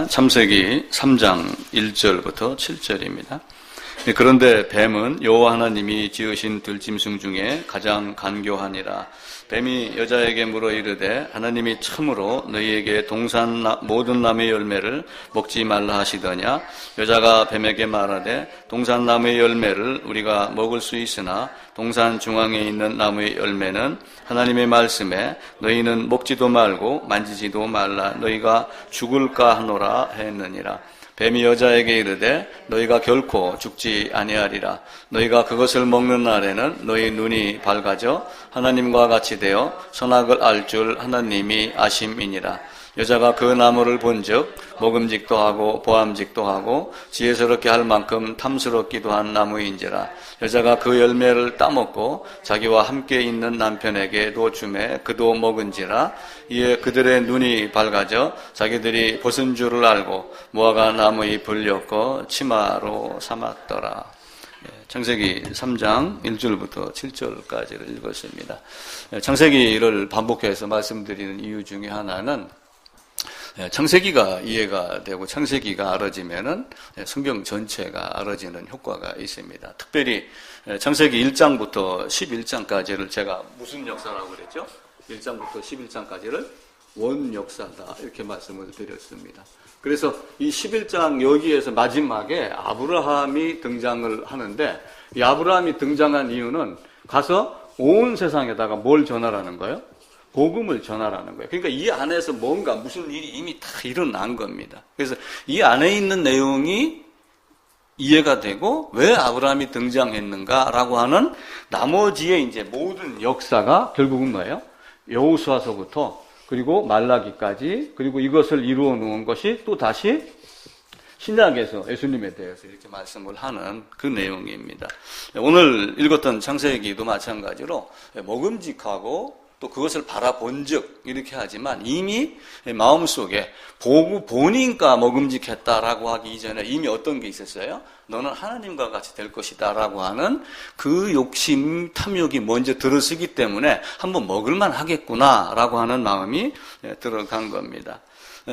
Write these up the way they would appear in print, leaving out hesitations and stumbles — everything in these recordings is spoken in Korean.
창세기 3장 1절부터 7절입니다. 그런데 뱀은 여호와 하나님이 지으신 들짐승 중에 가장 간교하니라. 뱀이 여자에게 물어 이르되 하나님이 참으로 너희에게 동산 모든 나무의 열매를 먹지 말라 하시더냐. 여자가 뱀에게 말하되 동산 나무의 열매를 우리가 먹을 수 있으나 동산 중앙에 있는 나무의 열매는 하나님의 말씀에 너희는 먹지도 말고 만지지도 말라 너희가 죽을까 하노라 했느니라. 뱀이 여자에게 이르되 너희가 결코 죽지 아니하리라. 너희가 그것을 먹는 날에는 너희 눈이 밝아져 하나님과 같이 되어 선악을 알 줄 하나님이 아심이니라. 여자가 그 나무를 본즉 먹음직도 하고 보암직도 하고 지혜스럽게 할 만큼 탐스럽기도 한 나무인지라. 여자가 그 열매를 따먹고 자기와 함께 있는 남편에게도 주매 그도 먹은지라. 이에 그들의 눈이 밝아져 자기들이 벗은 줄을 알고 무화과 나무 잎을 엮어 치마로 삼았더라. 창세기 3장 1절부터 7절까지를 읽었습니다. 창세기를 반복해서 말씀드리는 이유 중에 하나는 창세기가 이해가 되고 창세기가 알아지면은 성경 전체가 알아지는 효과가 있습니다. 특별히 창세기 1장부터 11장까지를 제가 무슨 역사라고 그랬죠? 1장부터 11장까지를 원 역사다 이렇게 말씀을 드렸습니다. 그래서 이 11장 여기에서 마지막에 아브라함이 등장을 하는데 이 아브라함이 등장한 이유는 가서 온 세상에다가 뭘 전하라는 거예요? 복음을 전하라는 거예요. 그러니까 이 안에서 뭔가 무슨 일이 이미 다 일어난 겁니다. 그래서 이 안에 있는 내용이 이해가 되고 왜 아브라함이 등장했는가라고 하는 나머지의 이제 모든 역사가 결국은 뭐예요? 여호수아서부터 그리고 말라기까지 그리고 이것을 이루어 놓은 것이 또 다시 신약에서 예수님에 대해서 이렇게 말씀을 하는 그 내용입니다. 오늘 읽었던 창세기도 마찬가지로 먹음직하고 또 그것을 바라본 즉 이렇게 하지만 이미 마음속에 보고 보니까 먹음직했다라고 하기 이전에 이미 어떤 게 있었어요? 너는 하나님과 같이 될 것이다 라고 하는 그 욕심, 탐욕이 먼저 들어서기 때문에 한번 먹을만 하겠구나 라고 하는 마음이 들어간 겁니다.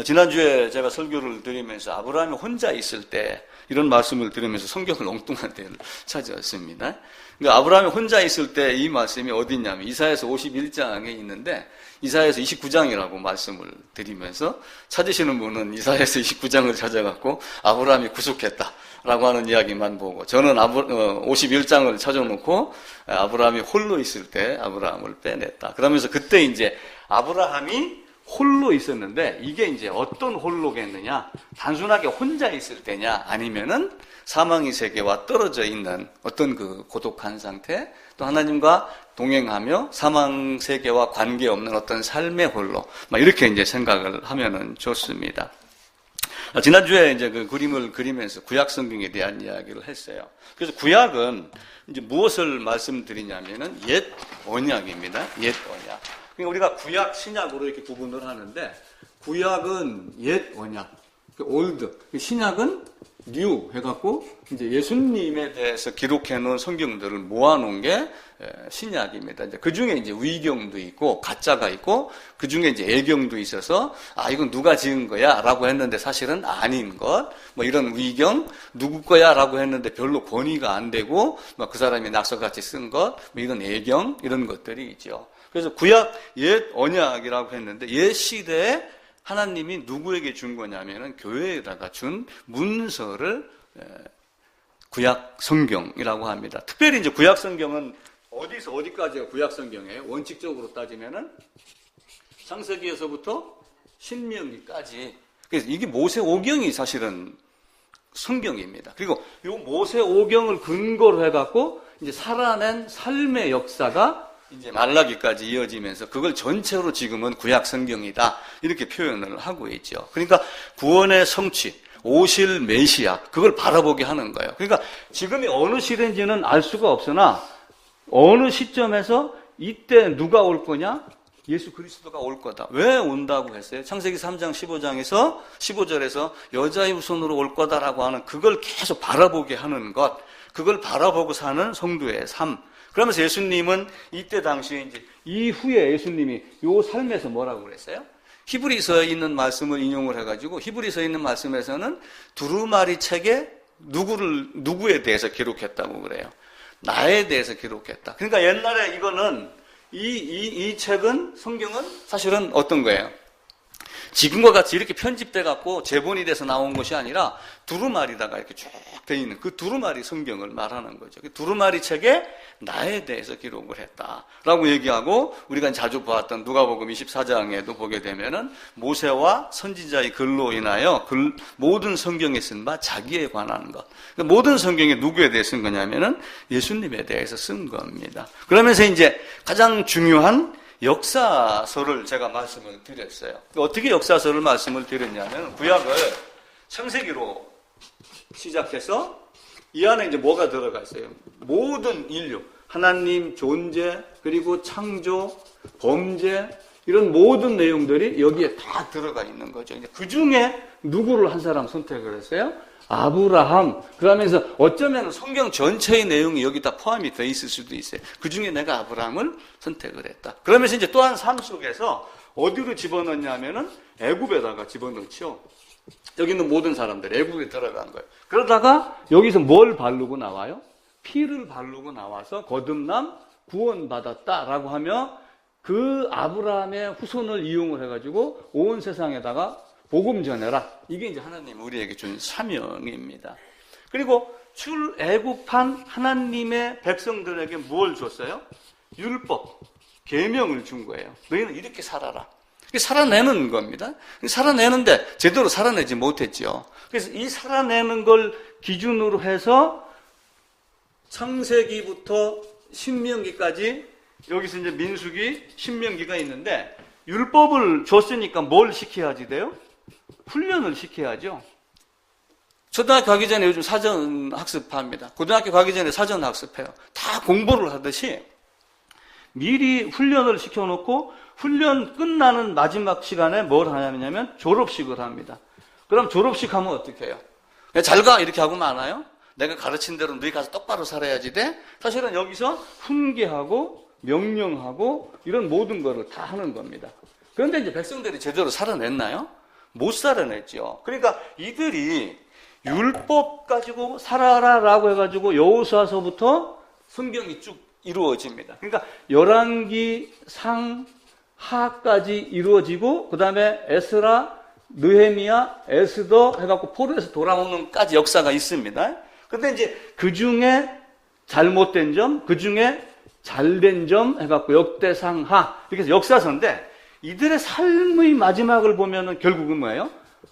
지난주에 제가 설교를 드리면서 아브라함이 혼자 있을 때 이런 말씀을 들으면서 성경을 엉뚱한 데를 찾아왔습니다. 그러니까 아브라함이 혼자 있을 때 이 말씀이 어디 있냐면 이사야서 51장에 있는데 이사야서 29장이라고 말씀을 드리면서 찾으시는 분은 이사야서 29장을 찾아갖고 아브라함이 구속했다라고 하는 이야기만 보고 저는 51장을 찾아놓고 아브라함이 홀로 있을 때 아브라함을 빼냈다. 그러면서 그때 이제 아브라함이 홀로 있었는데 이게 이제 어떤 홀로겠느냐? 단순하게 혼자 있을 때냐? 아니면은 사망의 세계와 떨어져 있는 어떤 그 고독한 상태, 또 하나님과 동행하며 사망 세계와 관계없는 어떤 삶의 홀로, 이렇게 이제 생각을 하면은 좋습니다. 지난주에 이제 그 그림을 그리면서 구약 성경에 대한 이야기를 했어요. 그래서 구약은 이제 무엇을 말씀드리냐면은 옛 언약입니다. 옛 언약. 그러니까 우리가 구약, 신약으로 이렇게 구분을 하는데 구약은 옛 언약, 올드, 신약은 뉴 해갖고 이제 예수님에 대해서 기록해 놓은 성경들을 모아놓은 게 신약입니다. 이제 그 중에 이제 위경도 있고 가짜가 있고 그 중에 이제 애경도 있어서 이건 누가 지은 거야라고 했는데 사실은 아닌 것, 이런 위경 누구 거야라고 했는데 별로 권위가 안 되고 그 사람이 낙서같이 쓴 것, 이런 애경 이런 것들이 있죠. 그래서 구약 옛 언약이라고 했는데 옛 시대에 하나님이 누구에게 준 거냐면은 교회에다가 준 문서를 구약 성경이라고 합니다. 특별히 이제 구약 성경은 어디서 어디까지가 구약 성경이에요? 원칙적으로 따지면은 창세기에서부터 신명기까지. 그래서 이게 모세오경이 사실은 성경입니다. 그리고 이 모세오경을 근거로 해갖고 이제 살아낸 삶의 역사가 이제 말라기까지 이어지면서 그걸 전체로 지금은 구약 성경이다 이렇게 표현을 하고 있죠. 그러니까 구원의 성취, 오실 메시아 그걸 바라보게 하는 거예요. 그러니까 지금이 어느 시대인지는 알 수가 없으나 어느 시점에서 이때 누가 올 거냐? 예수 그리스도가 올 거다. 왜 온다고 했어요? 창세기 3장 15절에서 여자의 후손으로 올 거다라고 하는 그걸 계속 바라보게 하는 것, 그걸 바라보고 사는 성도의 삶. 그러면서 예수님은 이때 당시에 이제 이후에 예수님이 요 삶에서 뭐라고 그랬어요? 히브리서에 있는 말씀을 인용을 해가지고 히브리서에 있는 말씀에서는 두루마리 책에 누구에 대해서 기록했다고 그래요. 나에 대해서 기록했다. 그러니까 옛날에 이거는 이 책은 성경은 사실은 어떤 거예요? 지금과 같이 이렇게 편집돼 갖고 제본이 돼서 나온 것이 아니라 두루마리다가 이렇게 쭉 돼 있는 그 두루마리 성경을 말하는 거죠. 그 두루마리 책에 나에 대해서 기록을 했다라고 얘기하고 우리가 자주 보았던 누가복음 24장에도 보게 되면은 모세와 선지자의 글로 인하여 모든 성경에 쓴 바 자기에 관한 것. 그러니까 모든 성경에 누구에 대해 쓴 거냐면은 예수님에 대해서 쓴 겁니다. 그러면서 이제 가장 중요한 역사서를 제가 말씀을 드렸어요. 어떻게 역사서를 말씀을 드렸냐면 구약을 창세기로 시작해서 이 안에 이제 뭐가 들어가 있어요? 모든 인류, 하나님 존재, 그리고 창조, 범죄 이런 모든 내용들이 여기에 다 들어가 있는 거죠. 그 중에 누구를 한 사람 선택을 했어요? 아브라함. 그러면서 어쩌면 성경 전체의 내용이 여기 다 포함이 돼 있을 수도 있어요. 그 중에 내가 아브라함을 선택을 했다. 그러면서 이제 또한 삶 속에서 어디로 집어넣냐면은 애굽에다가 집어넣죠. 여기 있는 모든 사람들이 애굽에 들어간 거예요. 그러다가 여기서 뭘 바르고 나와요? 피를 바르고 나와서 거듭남 구원받았다라고 하며 그 아브라함의 후손을 이용을 해가지고 온 세상에다가 복음 전해라. 이게 이제 하나님 우리에게 준 사명입니다. 그리고 출애굽한 하나님의 백성들에게 뭘 줬어요? 율법, 계명을 준 거예요. 너희는 이렇게 살아라. 살아내는 겁니다. 살아내는데 제대로 살아내지 못했죠. 그래서 이 살아내는 걸 기준으로 해서 창세기부터 신명기까지 여기서 이제 민수기, 신명기가 있는데 율법을 줬으니까 뭘 시켜야지 돼요? 훈련을 시켜야죠. 초등학교 가기 전에 요즘 사전 학습합니다. 고등학교 가기 전에 사전 학습해요. 다 공부를 하듯이 미리 훈련을 시켜놓고 훈련 끝나는 마지막 시간에 뭘 하냐면 졸업식을 합니다. 그럼 졸업식 하면 어떻게 해요? 잘 가 이렇게 하고 마나요? 내가 가르친 대로 너희 가서 똑바로 살아야지 돼? 사실은 여기서 훈계하고 명령하고 이런 모든 거를 다 하는 겁니다. 그런데 이제 백성들이 제대로 살아냈나요? 못 살아냈죠. 그러니까 이들이 율법 가지고 살아라라고 해가지고 여호수아서부터 성경이 쭉 이루어집니다. 그러니까 열왕기 상 하까지 이루어지고 그 다음에 에스라, 느헤미야, 에스더 해갖고 포로에서 돌아오는까지 역사가 있습니다. 그런데 이제 그 중에 잘못된 점, 그 중에 잘된 점 해갖고 역대상하 이렇게 해서 역사서인데 이들의 삶의 마지막을 보면은 결국은 뭐예요?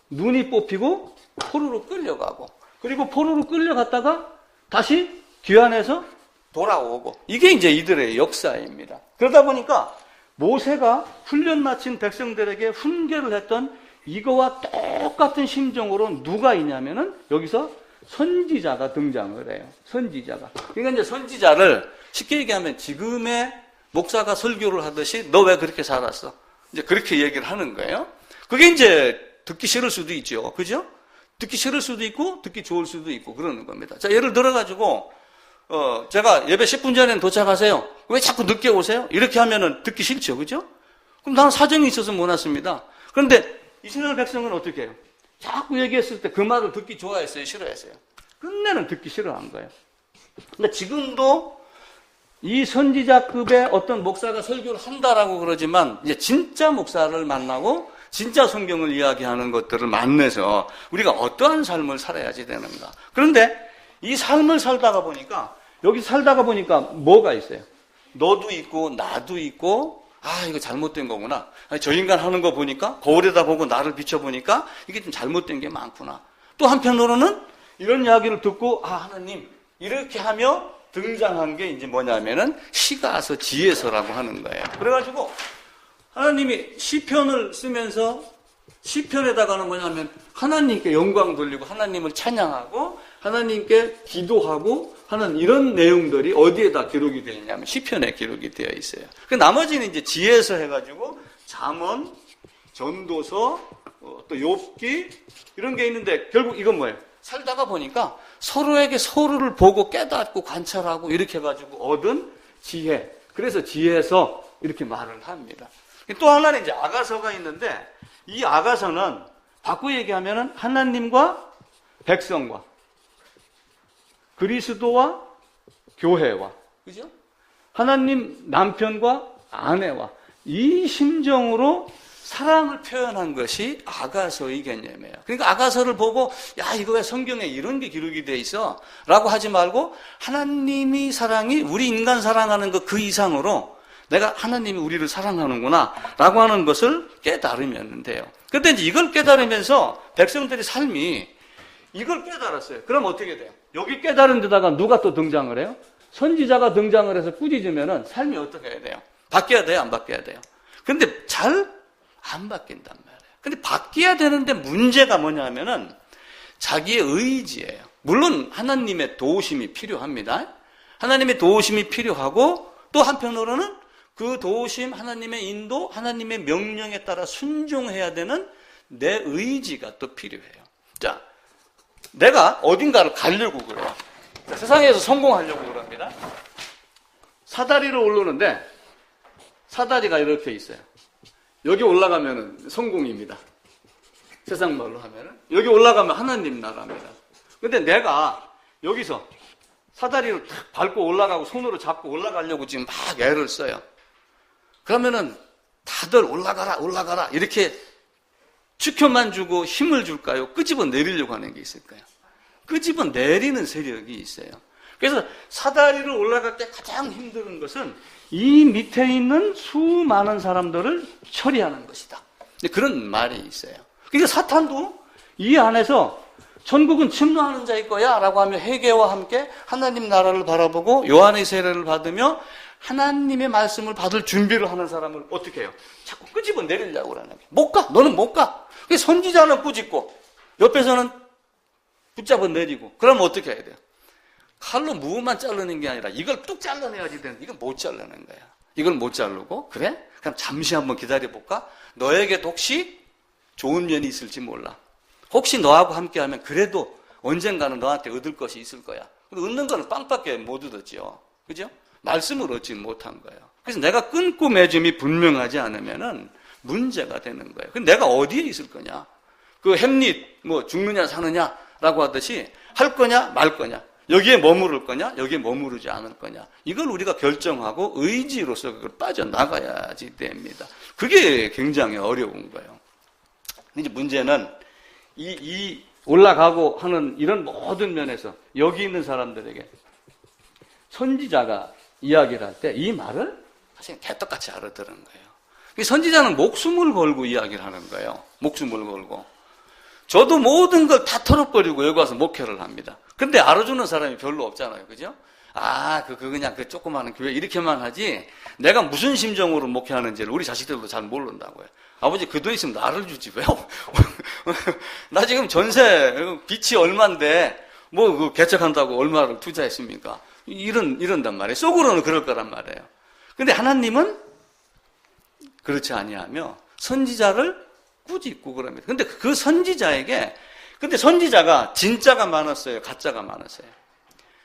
눈이 뽑히고 포로로 끌려가고 그리고 포로로 끌려갔다가 다시 귀환해서 돌아오고 이게 이제 이들의 역사입니다. 그러다 보니까 모세가 훈련 마친 백성들에게 훈계를 했던 이거와 똑같은 심정으로 누가 있냐면은 여기서 선지자가 등장을 해요. 선지자가. 그러니까 이제 선지자를 쉽게 얘기하면 지금의 목사가 설교를 하듯이 너 왜 그렇게 살았어? 이제 그렇게 얘기를 하는 거예요. 그게 이제 듣기 싫을 수도 있죠. 그죠? 듣기 싫을 수도 있고 듣기 좋을 수도 있고 그러는 겁니다. 자, 예를 들어가지고 제가 예배 10분 전에는 도착하세요. 왜 자꾸 늦게 오세요? 이렇게 하면은 듣기 싫죠. 그죠? 그럼 나는 사정이 있어서 못 왔습니다. 그런데 이스라엘 백성은 어떻게 해요? 자꾸 얘기했을 때 그 말을 듣기 좋아했어요? 싫어했어요? 끝내는 듣기 싫어한 거예요. 근데 지금도 이 선지자급의 어떤 목사가 설교를 한다라고 그러지만 이제 진짜 목사를 만나고 진짜 성경을 이야기하는 것들을 만나서 우리가 어떠한 삶을 살아야지 되는가. 그런데 이 삶을 살다가 보니까 여기 살다가 보니까 뭐가 있어요? 너도 있고 나도 있고 아 이거 잘못된 거구나. 아니, 저 인간 하는 거 보니까 거울에다 보고 나를 비춰보니까 이게 좀 잘못된 게 많구나. 또 한편으로는 이런 이야기를 듣고 아 하나님 이렇게 하며 등장한 게 이제 뭐냐면은 시가서 지혜서라고 하는 거예요. 그래가지고 하나님이 시편을 쓰면서 시편에다가는 뭐냐면 하나님께 영광 돌리고 하나님을 찬양하고 하나님께 기도하고 하는 이런 내용들이 어디에다 기록이 되어 있냐면 시편에 기록이 되어 있어요. 그 나머지는 이제 지혜서 해가지고 잠언, 전도서, 또 욥기 이런 게 있는데 결국 이건 뭐예요? 살다가 보니까 서로에게 서로를 보고 깨닫고 관찰하고 이렇게 해가지고 얻은 지혜. 그래서 지혜서 이렇게 말을 합니다. 또 하나는 이제 아가서가 있는데 이 아가서는 바꾸어 얘기하면 하나님과 백성과 그리스도와 교회와, 그죠? 하나님 남편과 아내와 이 심정으로 사랑을 표현한 것이 아가서의 개념이에요. 그러니까 아가서를 보고 야 이거 왜 성경에 이런 게 기록이 돼 있어? 라고 하지 말고 하나님이 사랑이 우리 인간 사랑하는 것 그 이상으로 내가 하나님이 우리를 사랑하는구나 라고 하는 것을 깨달으면 돼요. 그런데 이제 이걸 깨달으면서 백성들의 삶이 이걸 깨달았어요. 그럼 어떻게 돼요? 여기 깨달은 데다가 누가 또 등장을 해요? 선지자가 등장을 해서 꾸짖으면 삶이 어떻게 해야 돼요? 바뀌어야 돼요? 안 바뀌어야 돼요? 근데 잘 안 바뀐단 말이에요. 근데 바뀌어야 되는데 문제가 뭐냐면은 자기의 의지예요. 물론 하나님의 도우심이 필요합니다. 하나님의 도우심이 필요하고 또 한편으로는 그 도우심, 하나님의 인도, 하나님의 명령에 따라 순종해야 되는 내 의지가 또 필요해요. 자, 내가 어딘가를 가려고 그래요. 세상에서 성공하려고 그럽니다. 사다리로 오르는데 사다리가 이렇게 있어요. 여기 올라가면 성공입니다. 세상 말로 하면 여기 올라가면 하나님 나라입니다. 근데 내가 여기서 사다리를 탁 밟고 올라가고 손으로 잡고 올라가려고 지금 막 애를 써요. 그러면은 다들 올라가라 이렇게 추켜만 주고 힘을 줄까요? 끄집어 내리려고 하는 게 있을까요? 끄집어 내리는 세력이 있어요. 그래서 사다리를 올라갈 때 가장 힘든 것은 이 밑에 있는 수많은 사람들을 처리하는 것이다. 그런 말이 있어요. 그러니까 사탄도 이 안에서 천국은 침노하는 자일 거야 라고 하며 회개와 함께 하나님 나라를 바라보고 요한의 세례를 받으며 하나님의 말씀을 받을 준비를 하는 사람을 어떻게 해요? 자꾸 끄집어 내리려고 그러는 거예요. 못 가. 너는 못 가. 선지자는 꾸짖고 옆에서는 붙잡아 내리고 그러면 어떻게 해야 돼요? 칼로 무만 자르는 게 아니라 이걸 뚝 잘라내야지 되는데 이걸 못 자르는 거야. 이걸 못 자르고 그래? 그럼 잠시 한번 기다려볼까? 너에게도 혹시 좋은 면이 있을지 몰라. 혹시 너하고 함께하면 그래도 언젠가는 너한테 얻을 것이 있을 거야. 얻는 거는 빵밖에 못 얻었죠. 그죠? 말씀을 얻지 못한 거예요. 그래서 내가 끊고 맺음이 분명하지 않으면은 문제가 되는 거예요. 근데 내가 어디에 있을 거냐? 그 햄릿 죽느냐 사느냐라고 하듯이 할 거냐 말 거냐? 여기에 머무를 거냐? 여기에 머무르지 않을 거냐? 이걸 우리가 결정하고 의지로서 그걸 빠져나가야지 됩니다. 그게 굉장히 어려운 거예요. 이제 문제는 이 올라가고 하는 이런 모든 면에서 여기 있는 사람들에게 선지자가 이야기를 할 때 이 말을 사실 개떡같이 알아들은 거예요. 선지자는 목숨을 걸고 이야기를 하는 거예요. 목숨을 걸고. 저도 모든 걸 다 털어버리고 여기 와서 목회를 합니다. 근데 알아주는 사람이 별로 없잖아요. 그죠? 그냥 그 조그마한 교회 이렇게만 하지 내가 무슨 심정으로 목회하는지를 우리 자식들도 잘 모른다고요. 아버지 그 돈 있으면 나를 주지 왜요? 나 지금 전세 빚이 얼만데 그 개척한다고 얼마를 투자했습니까? 이런단 말이에요. 속으로는 그럴 거란 말이에요. 근데 하나님은 그렇지 아니하며 선지자를 꾸짖고 그럽니다. 근데 그 선지자에게 근데 선지자가 진짜가 많았어요? 가짜가 많았어요?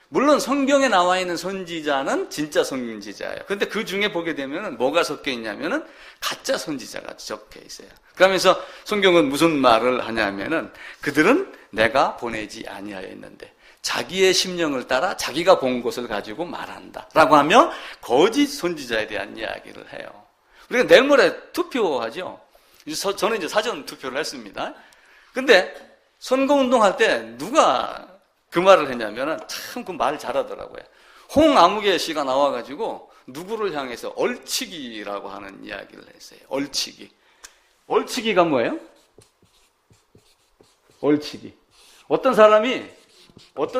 물론 성경에 나와 있는 선지자는 진짜 선지자예요. 근데 그 중에 보게 되면 뭐가 섞여 있냐면은 가짜 선지자가 적혀 있어요. 그러면서 성경은 무슨 말을 하냐면은 그들은 내가 보내지 아니하였는데 자기의 심령을 따라 자기가 본 것을 가지고 말한다 라고 하며 거짓 선지자에 대한 이야기를 해요. 우리가 내일 모레 투표하죠. 저는 이제 사전 투표를 했습니다. 근데 선거운동 할 때 누가 그 말을 했냐면은 참 그 말 잘하더라고요. 홍아무개 씨가 나와가지고 누구를 향해서 얼치기라고 하는 이야기를 했어요. 얼치기. 얼치기가 뭐예요? 얼치기. 어떤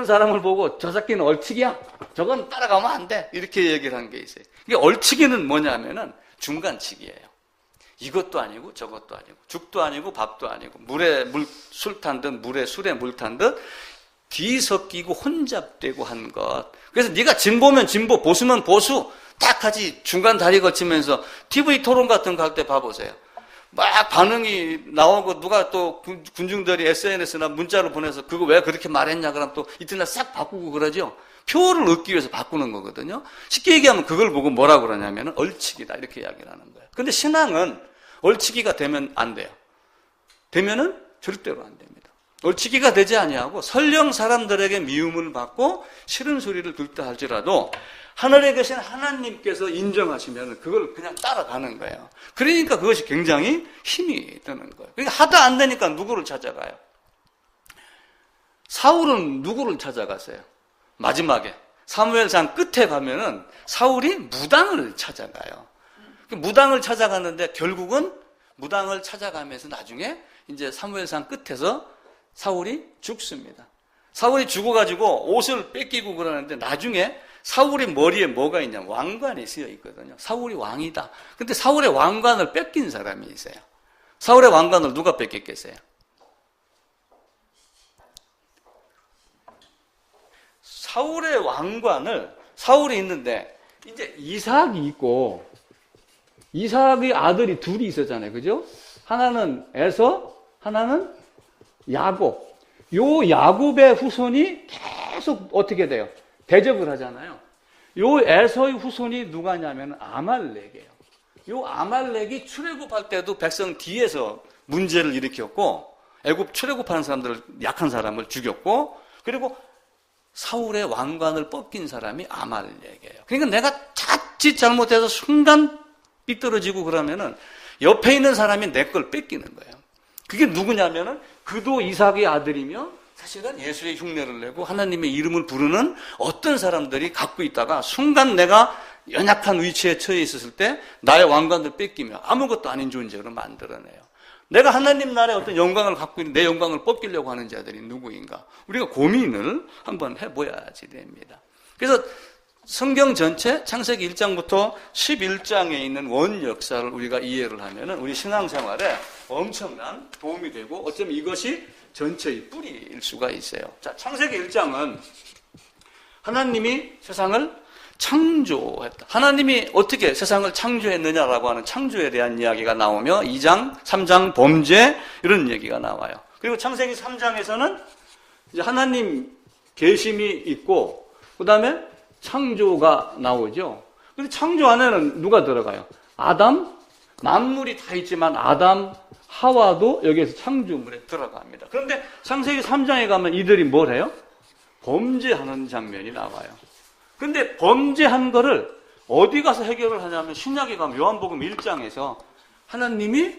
사람을 보고 저 새끼는 얼치기야? 저건 따라가면 안 돼. 이렇게 얘기를 한 게 있어요. 이게 얼치기는 뭐냐면은 중간치기예요. 이것도 아니고 저것도 아니고 죽도 아니고 밥도 아니고 술 탄 듯 물에 술에 물 탄 듯 뒤섞이고 혼잡되고 한 것. 그래서 네가 진보면 진보, 보수면 보수 딱 하지 중간 다리 거치면서 TV 토론 같은 거 할 때 봐보세요. 막 반응이 나오고 누가 또 군중들이 SNS나 문자로 보내서 그거 왜 그렇게 말했냐 그러면 또 이튿날 싹 바꾸고 그러죠. 표를 얻기 위해서 바꾸는 거거든요. 쉽게 얘기하면 그걸 보고 뭐라고 그러냐면 얼치기다 이렇게 이야기를 하는 거예요. 근데 신앙은 얼치기가 되면 안 돼요. 되면은 절대로 안 됩니다. 올치기가 되지 아니하고 설령 사람들에게 미움을 받고 싫은 소리를 듣다 할지라도 하늘에 계신 하나님께서 인정하시면 그걸 그냥 따라가는 거예요. 그러니까 그것이 굉장히 힘이 드는 거예요. 그러니까 하다 안 되니까 누구를 찾아가요? 사울은 누구를 찾아갔어요? 마지막에 사무엘상 끝에 가면은 사울이 무당을 찾아가요. 무당을 찾아갔는데 결국은 무당을 찾아가면서 나중에 이제 사무엘상 끝에서 사울이 죽습니다. 사울이 죽어가지고 옷을 뺏기고 그러는데 나중에 사울의 머리에 뭐가 있냐면 왕관이 쓰여 있거든요. 사울이 왕이다. 근데 사울의 왕관을 뺏긴 사람이 있어요. 사울의 왕관을 누가 뺏겼겠어요? 사울의 왕관을 사울이 있는데 이제 이삭이 있고 이삭의 아들이 둘이 있었잖아요. 그죠? 하나는 에서, 하나는 야곱. 요 야곱의 후손이 계속 어떻게 돼요? 대적을 하잖아요. 요 에서의 후손이 누가냐면 아말렉이에요. 요 아말렉이 출애굽할 때도 백성 뒤에서 문제를 일으켰고 애굽 출애굽하는 사람들을 약한 사람을 죽였고 그리고 사울의 왕관을 뻗긴 사람이 아말렉이에요. 그러니까 내가 자칫 잘못해서 순간 삐뚤어지고 그러면은 옆에 있는 사람이 내 걸 뺏기는 거예요. 그게 누구냐면은 그도 이삭의 아들이며 사실은 예수의 흉내를 내고 하나님의 이름을 부르는 어떤 사람들이 갖고 있다가 순간 내가 연약한 위치에 처해 있었을 때 나의 왕관을 뺏기며 아무것도 아닌 존재로 만들어내요. 내가 하나님 나라의 어떤 영광을 갖고 있는 내 영광을 뺏기려고 하는 자들이 누구인가? 우리가 고민을 한번 해봐야지 됩니다. 그래서 성경 전체 창세기 1장부터 11장에 있는 원 역사를 우리가 이해를 하면은 우리 신앙생활에 엄청난 도움이 되고 어쩌면 이것이 전체의 뿌리일 수가 있어요. 자, 창세기 1장은 하나님이 세상을 창조했다. 하나님이 어떻게 세상을 창조했느냐라고 하는 창조에 대한 이야기가 나오며 2장, 3장 범죄 이런 얘기가 나와요. 그리고 창세기 3장에서는 이제 하나님 계심이 있고 그 다음에 창조가 나오죠. 근데 창조 안에는 누가 들어가요? 아담, 만물이 다 있지만 아담, 하와도 여기에서 창조물에 들어갑니다. 그런데 창세기 3장에 가면 이들이 뭘 해요? 범죄하는 장면이 나와요. 근데 범죄한 거를 어디 가서 해결을 하냐면 신약에 가면 요한복음 1장에서 하나님이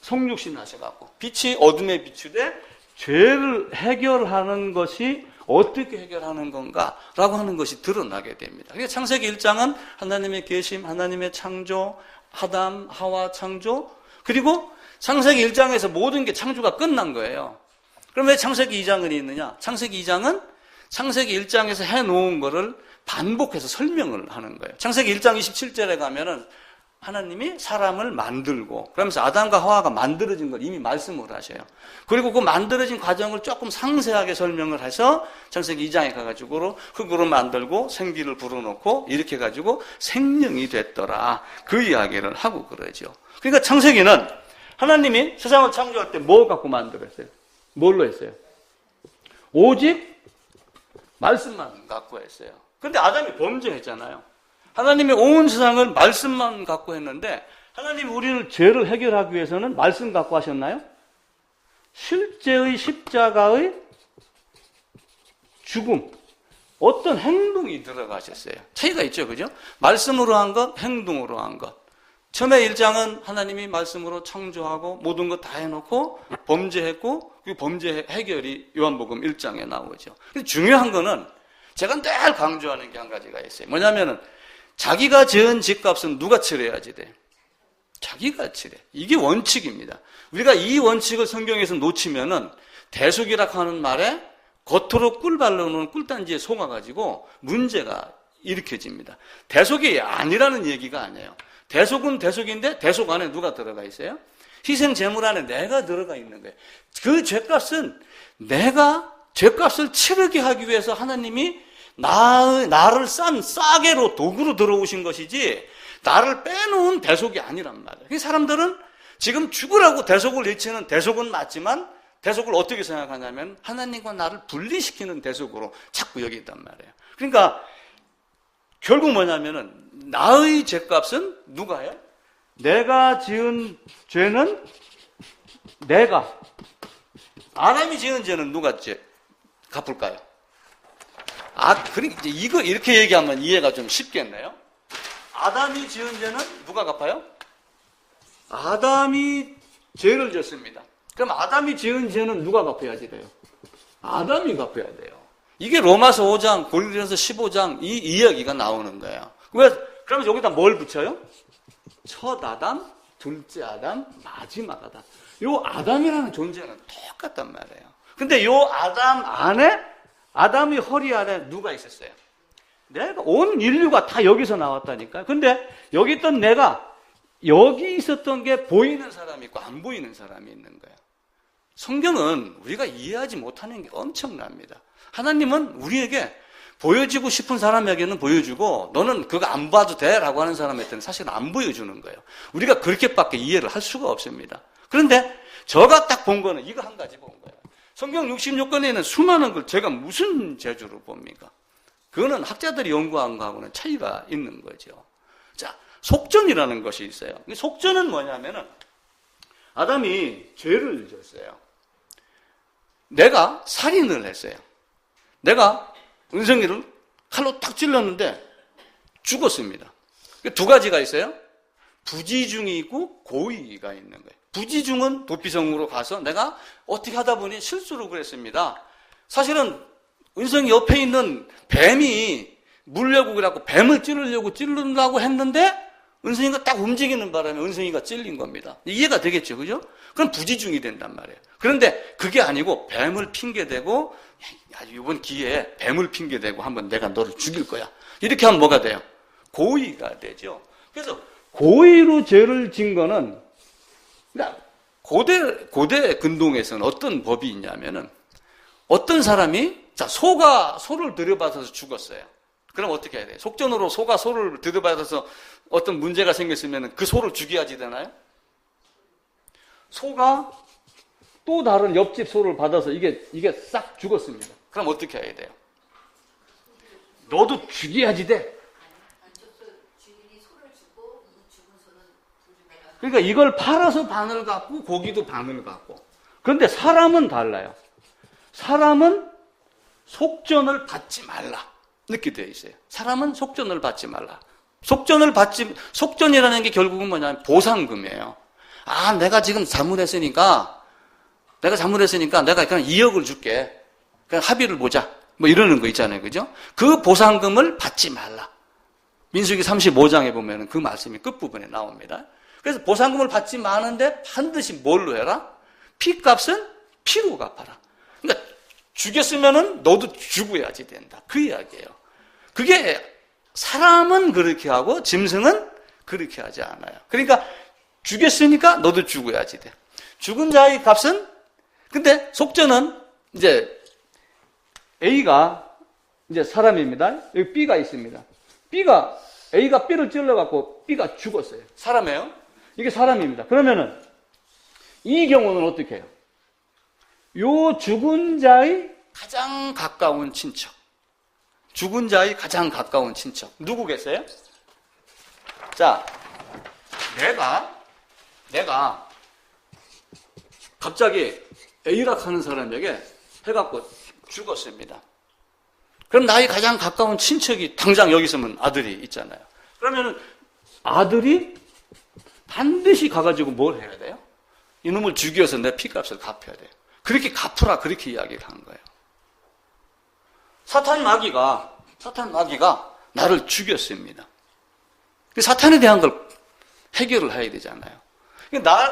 성육신 하셔갖고 빛이 어둠에 비추되 죄를 해결하는 것이 어떻게 해결하는 건가라고 하는 것이 드러나게 됩니다. 그러니까 창세기 1장은 하나님의 계심, 하나님의 창조, 아담, 하와 창조, 그리고 창세기 1장에서 모든 게 창조가 끝난 거예요. 그럼 왜 창세기 2장은 있느냐? 창세기 2장은 창세기 1장에서 해놓은 거를 반복해서 설명을 하는 거예요. 창세기 1장 27절에 가면은 하나님이 사람을 만들고 그러면서 아담과 하와가 만들어진 걸 이미 말씀을 하셔요. 그리고 그 만들어진 과정을 조금 상세하게 설명을 해서 창세기 2장에 가가지고 흙으로 만들고 생기를 불어넣고 이렇게 해가지고 생명이 됐더라. 그 이야기를 하고 그러죠. 그러니까 창세기는 하나님이 세상을 창조할 때 뭐 갖고 만들었어요? 뭘로 했어요? 오직 말씀만 갖고 했어요. 그런데 아담이 범죄했잖아요. 하나님이 온 세상을 말씀만 갖고 했는데 하나님이 우리를 죄를 해결하기 위해서는 말씀 갖고 하셨나요? 실제의 십자가의 죽음, 어떤 행동이 들어가셨어요. 차이가 있죠, 그죠? 말씀으로 한 것, 행동으로 한 것. 처음에 1장은 하나님이 말씀으로 창조하고 모든 것 다 해놓고 범죄했고 그 범죄 해결이 요한복음 1장에 나오죠. 근데 중요한 거는 제가 늘 강조하는 게 한 가지가 있어요. 뭐냐면은 자기가 지은 집값은 누가 치러야지 돼? 자기가 치래. 이게 원칙입니다. 우리가 이 원칙을 성경에서 놓치면은 대속이라 하는 말에 겉으로 꿀 바르는 꿀단지에 속아가지고 문제가 일으켜집니다. 대속이 아니라는 얘기가 아니에요. 대속은 대속인데 대속 안에 누가 들어가 있어요? 희생 제물 안에 내가 들어가 있는 거예요. 그 죄값은 내가 죄값을 치르게 하기 위해서 하나님이 나를 싼 싸게로 도구로 들어오신 것이지 나를 빼놓은 대속이 아니란 말이에요. 사람들은 지금 죽으라고 대속을 외치는 대속은 맞지만 대속을 어떻게 생각하냐면 하나님과 나를 분리시키는 대속으로 자꾸 여긴단 말이에요. 그러니까 결국 뭐냐면은 나의 죄값은 누가 해요? 내가 지은 죄는 내가 아담이 지은 죄는 누가 갚을까요? 그러니까 이거 이렇게 얘기하면 이해가 좀 쉽겠네요. 아담이 지은 죄는 누가 갚아요? 아담이 죄를 졌습니다. 그럼 아담이 지은 죄는 누가 갚아야지 돼요? 아담이 갚아야 돼요. 이게 로마서 5장, 고린도전서 15장 이 이야기가 나오는 거예요. 그러면 여기다 뭘 붙여요? 첫 아담, 둘째 아담, 마지막 아담. 요 아담이라는 존재는 똑같단 말이에요. 근데 요 아담 안에, 아담의 허리 안에 누가 있었어요? 내가, 온 인류가 다 여기서 나왔다니까요. 근데 여기 있던 내가, 여기 있었던 게 보이는 사람이 있고 안 보이는 사람이 있는 거예요. 성경은 우리가 이해하지 못하는 게 엄청납니다. 하나님은 우리에게 보여주고 싶은 사람에게는 보여주고 너는 그거 안 봐도 돼 라고 하는 사람한테는 사실 안 보여주는 거예요. 우리가 그렇게밖에 이해를 할 수가 없습니다. 그런데 제가 딱 본 거는 이거 한 가지 본 거예요. 성경 66권에 있는 수많은 걸 제가 무슨 재주로 봅니까? 그거는 학자들이 연구한 거하고는 차이가 있는 거죠. 자, 속전이라는 것이 있어요. 속전은 뭐냐면은 아담이 죄를 졌어요. 내가 살인을 했어요. 내가 은성이를 칼로 딱 찔렀는데 죽었습니다. 두 가지가 있어요. 부지중이 있고 고의가 있는 거예요. 부지중은 도피성으로 가서 내가 어떻게 하다 보니 실수로 그랬습니다. 사실은 은성이 옆에 있는 뱀이 물려고 그래갖고 뱀을 찌르려고 했는데 은성이가 딱 움직이는 바람에 은성이가 찔린 겁니다. 이해가 되겠죠, 그죠? 그럼 부지중이 된단 말이에요. 그런데 그게 아니고 뱀을 핑계대고 이번 기회에 뱀을 핑계대고 한번 내가 너를 죽일 거야. 이렇게 하면 뭐가 돼요? 고의가 되죠. 그래서 고의로 죄를 진 거는 그러니까 고대 근동에서는 어떤 법이 있냐면은 어떤 사람이 소를 들여받아서 죽었어요. 그럼 어떻게 해야 돼요? 속전으로 소가 소를 들여받아서 어떤 문제가 생겼으면 그 소를 죽여야지 되나요? 소가 또 다른 옆집 소를 받아서 이게 싹 죽었습니다. 그럼 어떻게 해야 돼요? 너도 죽여야지 돼. 그러니까 이걸 팔아서 반을 갖고 고기도 반을 갖고. 그런데 사람은 달라요. 사람은 속전을 받지 말라. 이렇게 되어 있어요. 사람은 속전을 받지 말라. 속전이라는 게 결국은 뭐냐면 보상금이에요. 내가 지금 잘못했으니까 내가 그냥 2억을 줄게. 그냥 합의를 보자. 뭐 이러는 거 있잖아요. 그죠? 그 보상금을 받지 말라. 민수기 35장에 보면 그 말씀이 끝부분에 나옵니다. 그래서 보상금을 받지 마는데 반드시 뭘로 해라? 피값은 피로 갚아라. 그러니까 죽였으면은 너도 죽어야지 된다. 그 이야기예요. 그게 사람은 그렇게 하고 짐승은 그렇게 하지 않아요. 그러니까 죽였으니까 너도 죽어야지 돼. 죽은 자의 값은 근데 속전은 이제 A가 이제 사람입니다. 여기 B가 있습니다. A가 B를 찔러갖고 B가 죽었어요. 사람이에요. 이게 사람입니다. 그러면은 이 경우는 어떻게 해요? 요 죽은 자의 가장 가까운 친척. 죽은 자의 가장 가까운 친척. 누구겠어요? 자, 내가 갑자기 A락 하는 사람에게 해갖고 죽었습니다. 그럼 나의 가장 가까운 친척이 당장 여기 있으면 아들이 있잖아요. 그러면은 아들이 반드시 가가지고 뭘 해야 돼요? 이놈을 죽여서 내 피값을 갚아야 돼요. 그렇게 갚으라 그렇게 이야기를 한 거예요. 사탄 마귀가 나를 죽였습니다. 사탄에 대한 걸 해결을 해야 되잖아요.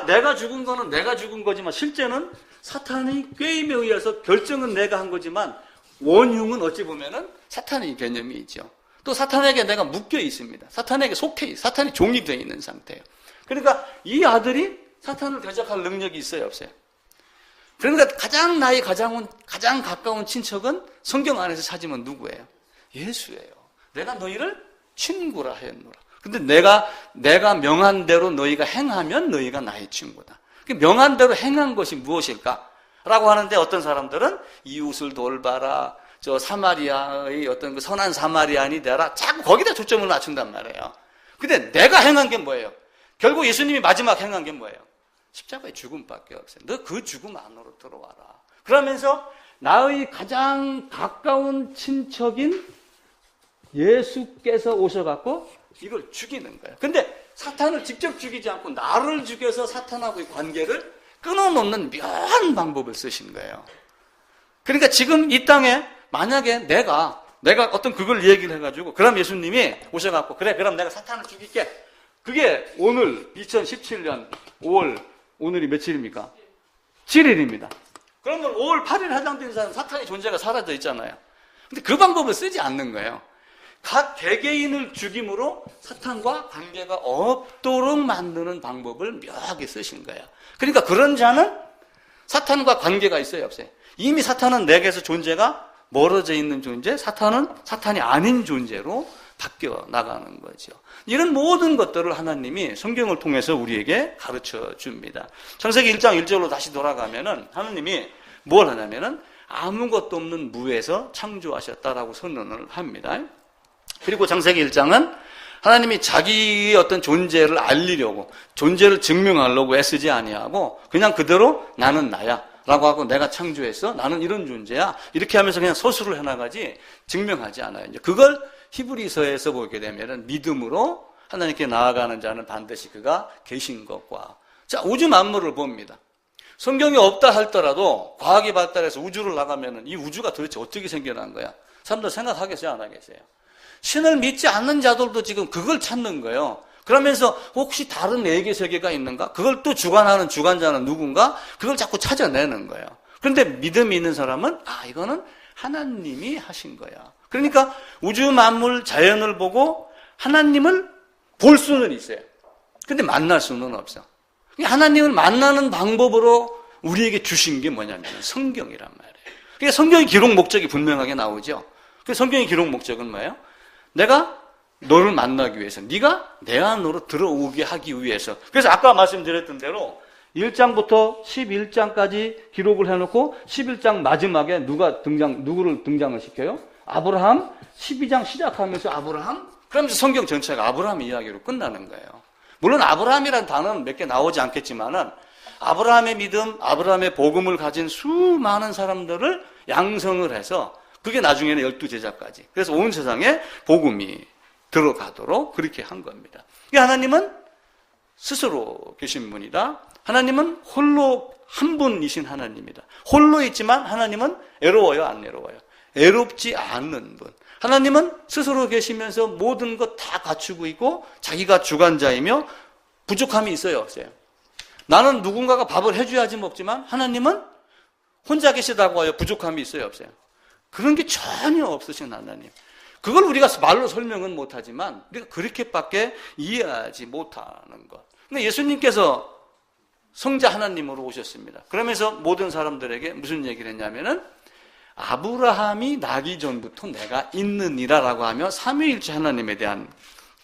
내가 죽은 거는 내가 죽은 거지만 실제는 사탄의 꾀임에 의해서 결정은 내가 한 거지만 원흉은 어찌 보면은 사탄의 개념이 있죠. 또 사탄에게 내가 묶여 있습니다. 사탄에게 사탄이 종이 되어 있는 상태예요. 그러니까 이 아들이 사탄을 대적할 능력이 있어요, 없어요? 그러니까 나의 가장 가까운 친척은 성경 안에서 찾으면 누구예요? 예수예요. 내가 너희를 친구라 하였노라. 근데 내가 명한 대로 너희가 행하면 너희가 나의 친구다. 명한 대로 행한 것이 무엇일까? 라고 하는데 어떤 사람들은 이웃을 돌봐라, 사마리아의 어떤 그 선한 사마리아인이 되라. 자꾸 거기다 초점을 맞춘단 말이에요. 근데 내가 행한 게 뭐예요? 결국 예수님이 마지막 행한 게 뭐예요? 십자가의 죽음밖에 없어요. 너 그 죽음 안으로 들어와라. 그러면서 나의 가장 가까운 친척인 예수께서 오셔갖고 이걸 죽이는 거예요. 근데 사탄을 직접 죽이지 않고 나를 죽여서 사탄하고의 관계를 끊어놓는 묘한 방법을 쓰신 거예요. 그러니까 지금 이 땅에 만약에 내가 어떤 그걸 얘기를 해가지고 그럼 예수님이 오셔갖고 그래 그럼 내가 사탄을 죽일게. 그게 오늘 2017년 5월 오늘이 며칠입니까? 7일입니다. 그러면 5월 8일 해당되는 사람은 사탄의 존재가 사라져 있잖아요. 근데 그 방법을 쓰지 않는 거예요. 각 개개인을 죽임으로 사탄과 관계가 없도록 만드는 방법을 묘하게 쓰신 거예요. 그러니까 그런 자는 사탄과 관계가 있어요, 없어요? 이미 사탄은 내게서 존재가 멀어져 있는 존재, 사탄은 사탄이 아닌 존재로 바뀌어 나가는 거죠. 이런 모든 것들을 하나님이 성경을 통해서 우리에게 가르쳐 줍니다. 창세기 1장 1절로 다시 돌아가면은 하나님이 뭘 하냐면은 아무것도 없는 무에서 창조하셨다라고 선언을 합니다. 그리고 창세기 1장은 하나님이 자기의 어떤 존재를 알리려고, 존재를 증명하려고 애쓰지 아니하고 그냥 그대로 나는 나야 라고 하고 내가 창조했어, 나는 이런 존재야, 이렇게 하면서 그냥 서술을 해나가지 증명하지 않아요. 이제 그걸 히브리서에서 보게 되면은 믿음으로 하나님께 나아가는 자는 반드시 그가 계신 것과, 자, 우주 만물을 봅니다. 성경이 없다 할더라도 과학이 발달해서 우주를 나가면은 이 우주가 도대체 어떻게 생겨난 거야? 사람들 생각하겠어요, 안 하겠어요? 신을 믿지 않는 자들도 지금 그걸 찾는 거예요. 그러면서 혹시 다른 외계 세계가 있는가? 그걸 또 주관하는 주관자는 누군가? 그걸 자꾸 찾아내는 거예요. 그런데 믿음이 있는 사람은 이거는 하나님이 하신 거야. 그러니까 우주 만물 자연을 보고 하나님을 볼 수는 있어요. 근데 만날 수는 없어. 하나님을 만나는 방법으로 우리에게 주신 게 뭐냐면 성경이란 말이에요. 그러니까 성경의 기록 목적이 분명하게 나오죠. 그 성경의 기록 목적은 뭐예요? 내가 너를 만나기 위해서, 네가 내 안으로 들어오게 하기 위해서. 그래서 아까 말씀드렸던 대로 1장부터 11장까지 기록을 해놓고 11장 마지막에 누구를 등장을 시켜요? 아브라함. 12장 시작하면서 아브라함. 그러면서 성경 전체가 아브라함 이야기로 끝나는 거예요. 물론 아브라함이라는 단어는 몇 개 나오지 않겠지만은 아브라함의 믿음, 아브라함의 복음을 가진 수많은 사람들을 양성을 해서 그게 나중에는 12제자까지. 그래서 온 세상에 복음이 들어가도록 그렇게 한 겁니다. 하나님은 스스로 계신 분이다. 하나님은 홀로 한 분이신 하나님이다. 홀로 있지만 하나님은 애로워요, 안 애로워요? 애롭지 않는 분. 하나님은 스스로 계시면서 모든 것 다 갖추고 있고 자기가 주관자이며 부족함이 있어요, 없어요? 나는 누군가가 밥을 해줘야지 먹지만 하나님은 혼자 계시다고 하여 부족함이 있어요, 없어요? 그런 게 전혀 없으신 하나님. 그걸 우리가 말로 설명은 못하지만 우리가 그렇게밖에 이해하지 못하는 것. 근데 예수님께서 성자 하나님으로 오셨습니다. 그러면서 모든 사람들에게 무슨 얘기를 했냐면은 아브라함이 나기 전부터 내가 있느니라라고 하며 삼위일체 하나님에 대한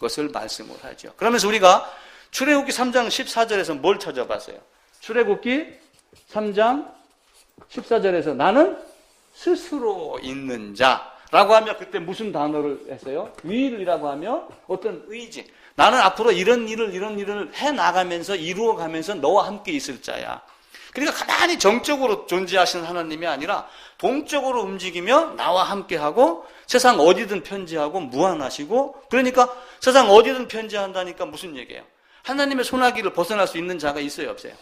것을 말씀을 하죠. 그러면서 우리가 출애굽기 3장 14절에서 뭘 찾아봤어요? 출애굽기 3장 14절에서 나는 스스로 있는 자라고 하며 그때 무슨 단어를 했어요? will이라고 하며 어떤 의지. 나는 앞으로 이런 일을 해나가면서 이루어가면서 너와 함께 있을 자야. 그러니까 가만히 정적으로 존재하시는 하나님이 아니라 동적으로 움직이며 나와 함께하고 세상 어디든 편지하고 무한하시고, 그러니까 세상 어디든 편지한다니까 무슨 얘기예요? 하나님의 손아귀를 벗어날 수 있는 자가 있어요, 없어요?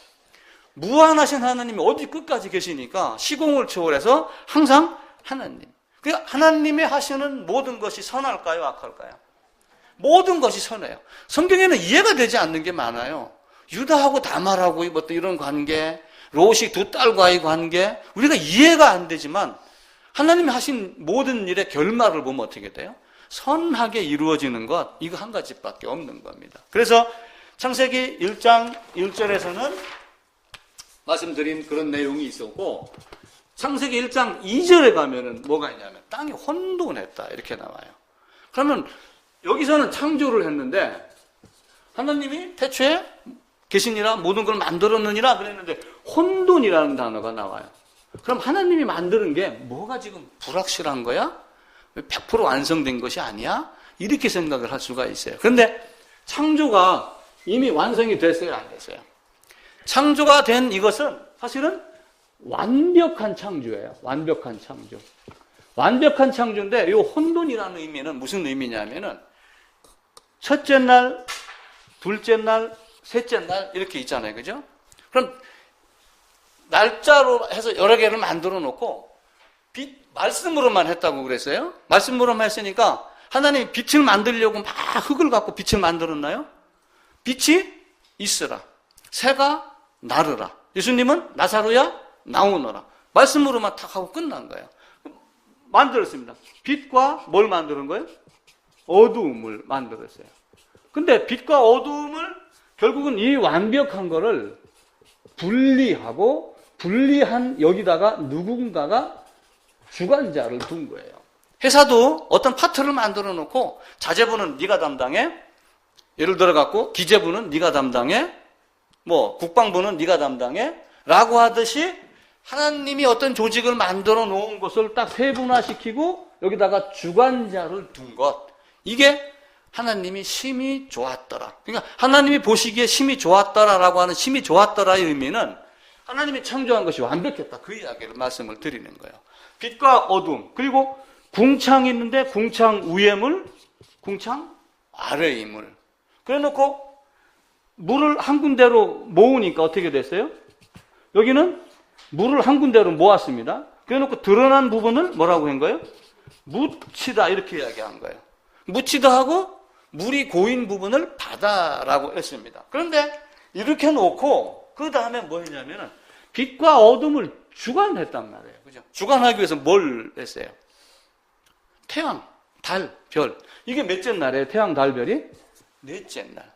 무한하신 하나님이 어디 끝까지 계시니까 시공을 초월해서 항상 하나님. 그러니까 하나님이 하시는 모든 것이 선할까요, 악할까요? 모든 것이 선해요. 성경에는 이해가 되지 않는 게 많아요. 유다하고 다말하고의 어떤 이런 관계, 롯이 두 딸과의 관계, 우리가 이해가 안 되지만 하나님이 하신 모든 일의 결말을 보면 어떻게 돼요? 선하게 이루어지는 것, 이거 한 가지밖에 없는 겁니다. 그래서 창세기 1장 1절에서는 말씀드린 그런 내용이 있었고, 창세기 1장 2절에 가면은 뭐가 있냐면 땅이 혼돈했다 이렇게 나와요. 그러면 여기서는 창조를 했는데 하나님이 태초에 계시니라 모든 걸 만들었느니라 그랬는데 혼돈이라는 단어가 나와요. 그럼 하나님이 만드는 게 뭐가 지금 불확실한 거야? 100% 완성된 것이 아니야? 이렇게 생각을 할 수가 있어요. 그런데 창조가 이미 완성이 됐어요, 안 됐어요? 창조가 된 이것은 사실은 완벽한 창조예요. 완벽한 창조. 완벽한 창조인데 이 혼돈이라는 의미는 무슨 의미냐면은 첫째 날, 둘째 날, 셋째 날 이렇게 있잖아요. 그죠? 그럼 날짜로 해서 여러 개를 만들어 놓고 말씀으로만 했다고 그랬어요. 말씀으로만 했으니까 하나님이 빛을 만들려고 막 흙을 갖고 빛을 만들었나요? 빛이 있으라. 새가 나르라. 예수님은 나사로야 나오너라. 말씀으로만 탁 하고 끝난 거예요. 만들었습니다. 빛과 뭘 만드는 거예요? 어두움을 만들었어요. 근데 빛과 어두움을 결국은 이 완벽한 거를 분리하고 분리한 여기다가 누군가가 주관자를 둔 거예요. 회사도 어떤 파트를 만들어 놓고 자재부는 네가 담당해. 예를 들어 갖고 기재부는 네가 담당해. 뭐 국방부는 네가 담당해. 라고 하듯이 하나님이 어떤 조직을 만들어 놓은 것을 딱 세분화시키고 여기다가 주관자를 둔 것. 이게 하나님이 심히 좋았더라. 그러니까 하나님이 보시기에 심히 좋았더라라고 하는 심히 좋았더라의 의미는 하나님이 창조한 것이 완벽했다. 그 이야기를 말씀을 드리는 거예요. 빛과 어둠, 그리고 궁창이 있는데 궁창 위의 물, 궁창 아래의 물. 그래 놓고 물을 한 군데로 모으니까 어떻게 됐어요? 여기는 물을 한 군데로 모았습니다. 그래 놓고 드러난 부분을 뭐라고 한 거예요? 묻히다 이렇게 이야기한 거예요. 묻히다 하고 물이 고인 부분을 바다라고 했습니다. 그런데 이렇게 놓고 그 다음에 뭐 했냐면은 빛과 어둠을 주관했단 말이에요. 그죠? 주관하기 위해서 뭘 했어요? 태양, 달, 별. 이게 몇째 날이에요? 태양, 달, 별이? 넷째 날.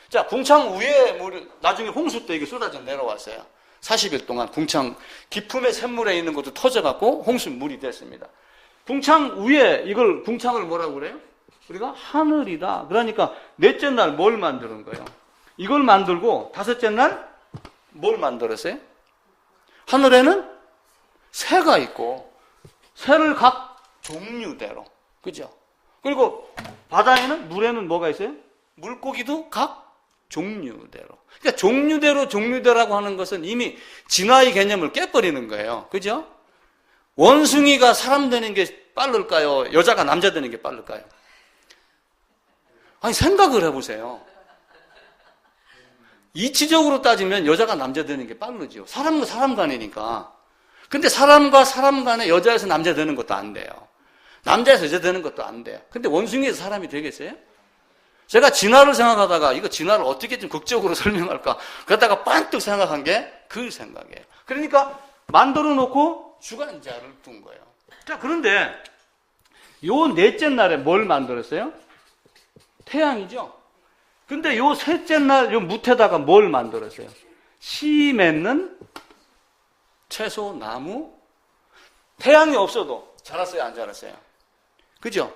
자, 궁창 위에 물이 나중에 홍수 때 이게 쏟아져 내려왔어요. 40일 동안 궁창 깊음의 샘물에 있는 것도 터져갖고 홍수물이 됐습니다. 궁창 위에 이걸 궁창을 뭐라고 그래요? 우리가 하늘이다. 그러니까 넷째 날 뭘 만드는 거예요? 이걸 만들고 다섯째 날 뭘 만들었어요? 하늘에는 새가 있고 새를 각 종류대로. 그죠? 그리고 바다에는 물에는 뭐가 있어요? 물고기도 각 종류대로. 그러니까 종류대로라고 하는 것은 이미 진화의 개념을 깨버리는 거예요. 그죠? 원숭이가 사람 되는 게 빠를까요? 여자가 남자 되는 게 빠를까요? 아니, 생각을 해보세요. 이치적으로 따지면 여자가 남자 되는 게 빠르죠. 사람과 사람 간이니까. 근데 사람과 사람 간에 여자에서 남자 되는 것도 안 돼요. 남자에서 여자 되는 것도 안 돼요. 근데 원숭이에서 사람이 되겠어요? 제가 진화를 생각하다가 이거 진화를 어떻게 좀 극적으로 설명할까? 그러다가 반뜩 생각한 게 그 생각이에요. 그러니까 만들어 놓고 주관자를 둔 거예요. 자, 그런데 요 넷째 날에 뭘 만들었어요? 태양이죠? 근데 요 셋째 날 요 무태다가 뭘 만들었어요? 씨 맺는 채소, 나무? 태양이 없어도 자랐어요, 안 자랐어요? 그죠?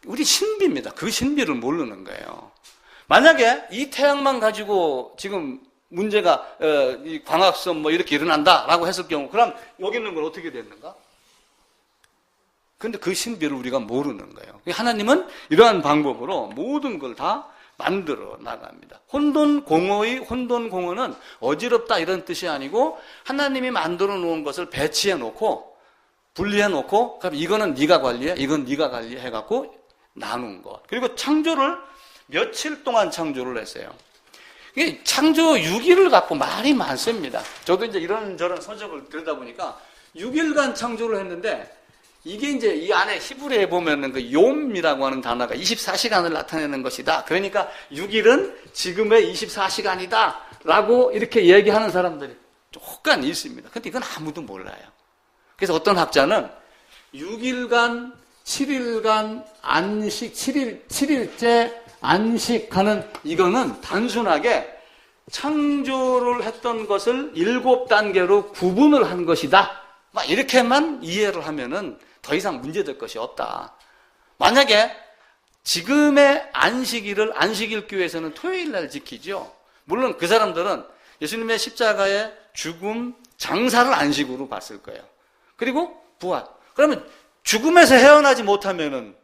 우리 신비입니다. 그 신비를 모르는 거예요. 만약에 이 태양만 가지고 지금 문제가 이 광합성 뭐 이렇게 일어난다라고 했을 경우 그럼 여기 있는 건 어떻게 됐는가? 근데 그 신비를 우리가 모르는 거예요. 하나님은 이러한 방법으로 모든 걸 다 만들어 나갑니다. 혼돈공허의 혼돈공허는 어지럽다 이런 뜻이 아니고 하나님이 만들어 놓은 것을 배치해 놓고 분리해 놓고 그럼 이거는 네가 관리해, 이건 네가 관리해 해갖고 나눈 것. 그리고 창조를 며칠 동안 창조를 했어요. 이게 창조 6일을 갖고 말이 많습니다. 저도 이제 이런저런 서적을 들여다보니까 6일간 창조를 했는데 이게 이제 이 안에 히브리에 보면은 그 욤이라고 하는 단어가 24시간을 나타내는 것이다. 그러니까 6일은 지금의 24시간이다. 라고 이렇게 얘기하는 사람들이 조금 있습니다. 근데 이건 아무도 몰라요. 그래서 어떤 학자는 6일간, 7일간 안식, 7일째 안식하는 이거는 단순하게 창조를 했던 것을 7단계로 구분을 한 것이다. 막 이렇게만 이해를 하면은 더 이상 문제될 것이 없다. 만약에 지금의 안식일을 안식일 교회에서는 토요일 날 지키죠. 물론 그 사람들은 예수님의 십자가의 죽음, 장사를 안식으로 봤을 거예요. 그리고 부활. 그러면 죽음에서 헤어나지 못하면은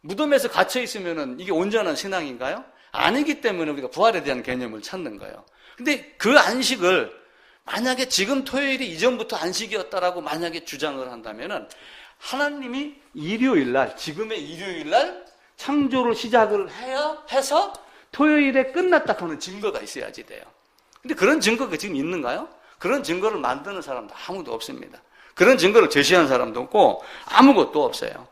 무덤에서 갇혀 있으면은 이게 온전한 신앙인가요? 아니기 때문에 우리가 부활에 대한 개념을 찾는 거예요. 근데 그 안식을 만약에 지금 토요일이 이전부터 안식이었다라고 만약에 주장을 한다면은 하나님이 일요일 날, 지금의 일요일 날 창조를 시작을 해서 토요일에 끝났다 하는 증거가 있어야지 돼요. 근데 그런 증거가 지금 있는가요? 그런 증거를 만드는 사람도 아무도 없습니다. 그런 증거를 제시한 사람도 없고 아무것도 없어요.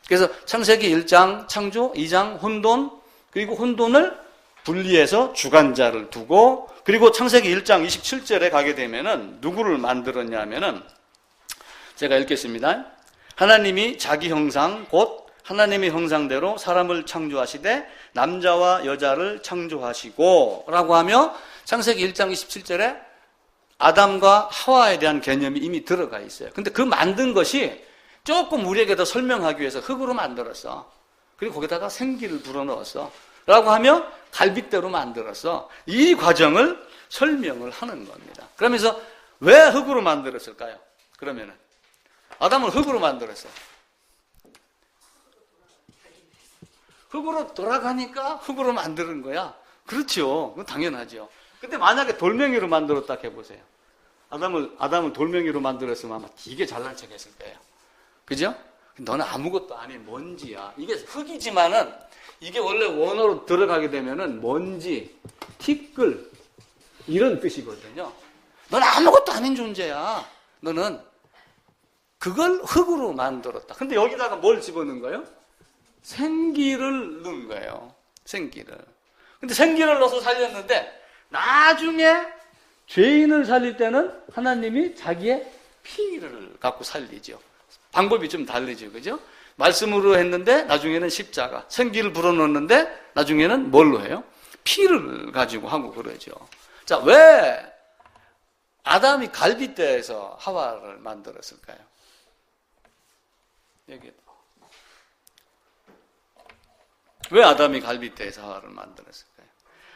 그래서 창세기 1장 창조, 2장 혼돈, 그리고 혼돈을 분리해서 주관자를 두고, 그리고 창세기 1장 27절에 가게 되면은 누구를 만들었냐 하면은 제가 읽겠습니다. 하나님이 자기 형상 곧 하나님의 형상대로 사람을 창조하시되 남자와 여자를 창조하시고 라고 하며 창세기 1장 27절에 아담과 하와에 대한 개념이 이미 들어가 있어요. 근데 그 만든 것이 조금 우리에게 더 설명하기 위해서 흙으로 만들었어. 그리고 거기다가 생기를 불어넣었어. 라고 하며 갈빗대로 만들었어. 이 과정을 설명을 하는 겁니다. 그러면서 왜 흙으로 만들었을까요? 그러면은 아담을 흙으로 만들었어. 흙으로 돌아가니까 흙으로 만드는 거야. 그렇죠. 그건 당연하죠. 근데 만약에 돌멩이로 만들었다 해보세요. 아담을 돌멩이로 만들었으면 아마 되게 잘난 척 했을 거예요. 그죠? 너는 아무것도 아닌 먼지야. 이게 흙이지만은 이게 원래 원어로 들어가게 되면은 먼지, 티끌 이런 뜻이거든요. 너는 아무것도 아닌 존재야. 너는 그걸 흙으로 만들었다. 근데 여기다가 뭘 집어넣은 거예요? 생기를 넣은 거예요. 생기를. 근데 생기를 넣어서 살렸는데 나중에 죄인을 살릴 때는 하나님이 자기의 피를 갖고 살리죠. 방법이 좀 다르죠. 그죠? 말씀으로 했는데 나중에는 십자가, 생기를 불어넣었는데 나중에는 뭘로 해요? 피를 가지고 하고 그러죠. 자, 왜 아담이 갈빗대에서 하와를 만들었을까요? 여기 왜 아담이 갈빗대에서 하와를 만들었을까요?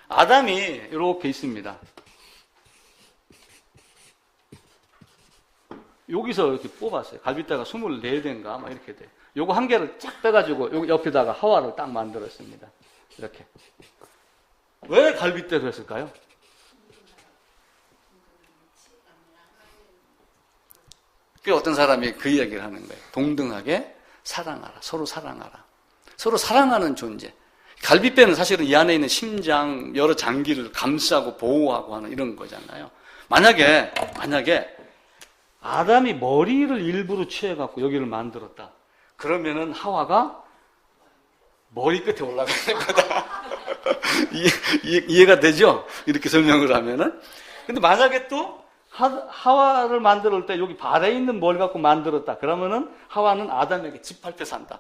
아담이 이렇게 있습니다. 여기서 이렇게 뽑았어요. 갈빗대가 24대인가 막 이렇게 돼. 요거 한 개를 쫙 빼가지고 여기 옆에다가 하와를 딱 만들었습니다. 이렇게. 왜 갈빗대로 했을까요? 그 어떤 사람이 그 이야기를 하는 거예요. 동등하게 사랑하라. 서로 사랑하라. 서로 사랑하는 존재. 갈빗대는 사실은 이 안에 있는 심장, 여러 장기를 감싸고 보호하고 하는 이런 거잖아요. 만약에 아담이 머리를 일부러 취해갖고 여기를 만들었다. 그러면은 하와가 머리 끝에 올라가는 거다. 이해가 되죠? 이렇게 설명을 하면은. 근데 만약에 또 하와를 만들 때 여기 발에 있는 뭘 갖고 만들었다. 그러면은 하와는 아담에게 짓밟혀 산다.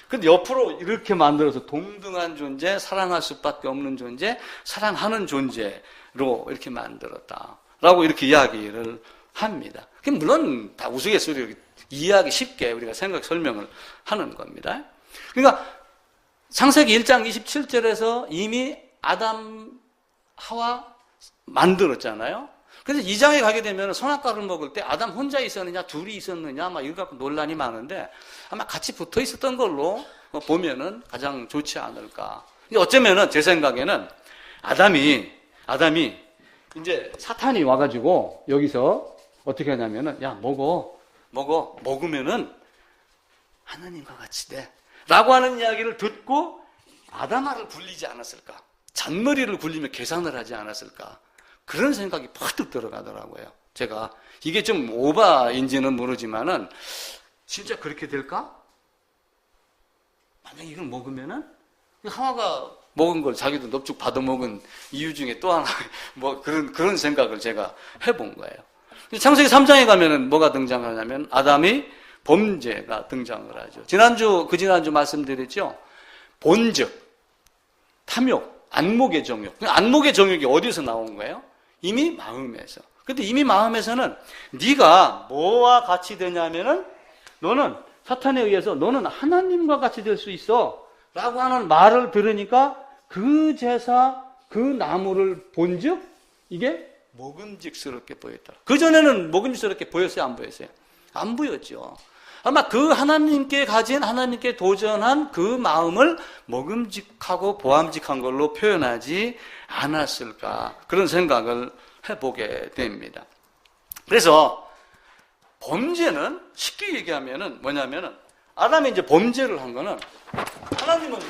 근데 옆으로 이렇게 만들어서 동등한 존재, 사랑할 수밖에 없는 존재, 사랑하는 존재로 이렇게 만들었다. 라고 이렇게 이야기를 합니다. 물론 다 우스갯소리로 이해하기 쉽게 우리가 설명을 하는 겁니다. 그러니까 창세기 1장 27절에서 이미 아담, 하와 만들었잖아요. 그래서 2장에 가게 되면 선악과를 먹을 때 아담 혼자 있었느냐 둘이 있었느냐 막 이거 갖고 논란이 많은데 아마 같이 붙어 있었던 걸로 보면은 가장 좋지 않을까. 어쩌면은 제 생각에는 아담이 이제 사탄이 와가지고 여기서 어떻게 하냐면은 야 먹으면은 하나님과 같이 돼 라고 하는 이야기를 듣고 아담아를 굴리지 않았을까. 잔머리를 굴리며 계산을 하지 않았을까. 그런 생각이 퍼뜩 들어가더라고요. 제가 이게 좀 오바인지는 모르지만은 진짜 그렇게 될까? 만약 이걸 먹으면은 하와가 먹은 걸 자기도 넙죽 받아 먹은 이유 중에 또 하나 뭐 그런 생각을 제가 해본 거예요. 창세기 3장에 가면은 뭐가 등장하냐면 아담이 범죄가 등장을 하죠. 지난주 말씀드렸죠. 본즉, 탐욕, 안목의 정욕. 안목의 정욕이 어디서 나온 거예요? 이미 마음에서. 근데 이미 마음에서는 네가 뭐와 같이 되냐면은 너는 사탄에 의해서 너는 하나님과 같이 될 수 있어 라고 하는 말을 들으니까 그 제사, 그 나무를 본즉 이게 먹음직스럽게 보였다. 그전에는 먹음직스럽게 보였어요? 안 보였어요? 안 보였죠. 아마 그 하나님께 가진, 하나님께 도전한 그 마음을 먹음직하고 보암직한 걸로 표현하지 않았을까, 그런 생각을 해보게 됩니다. 그래서 범죄는 쉽게 얘기하면은 뭐냐면은, 아담이 이제 범죄를 한 거는, 하나님은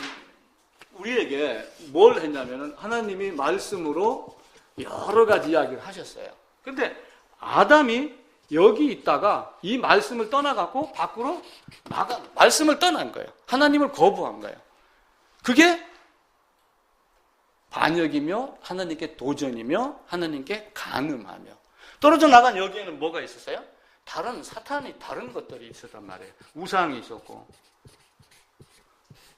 우리에게 뭘 했냐면은, 하나님이 말씀으로 여러 가지 이야기를 하셨어요. 근데 아담이 여기 있다가 이 말씀을 떠나갖고 밖으로 말씀을 떠난 거예요. 하나님을 거부한 거예요. 그게 반역이며 하나님께 도전이며 하나님께 간음하며, 떨어져 나간 여기에는 뭐가 있었어요? 다른 사탄이, 다른 것들이 있었단 말이에요. 우상이 있었고,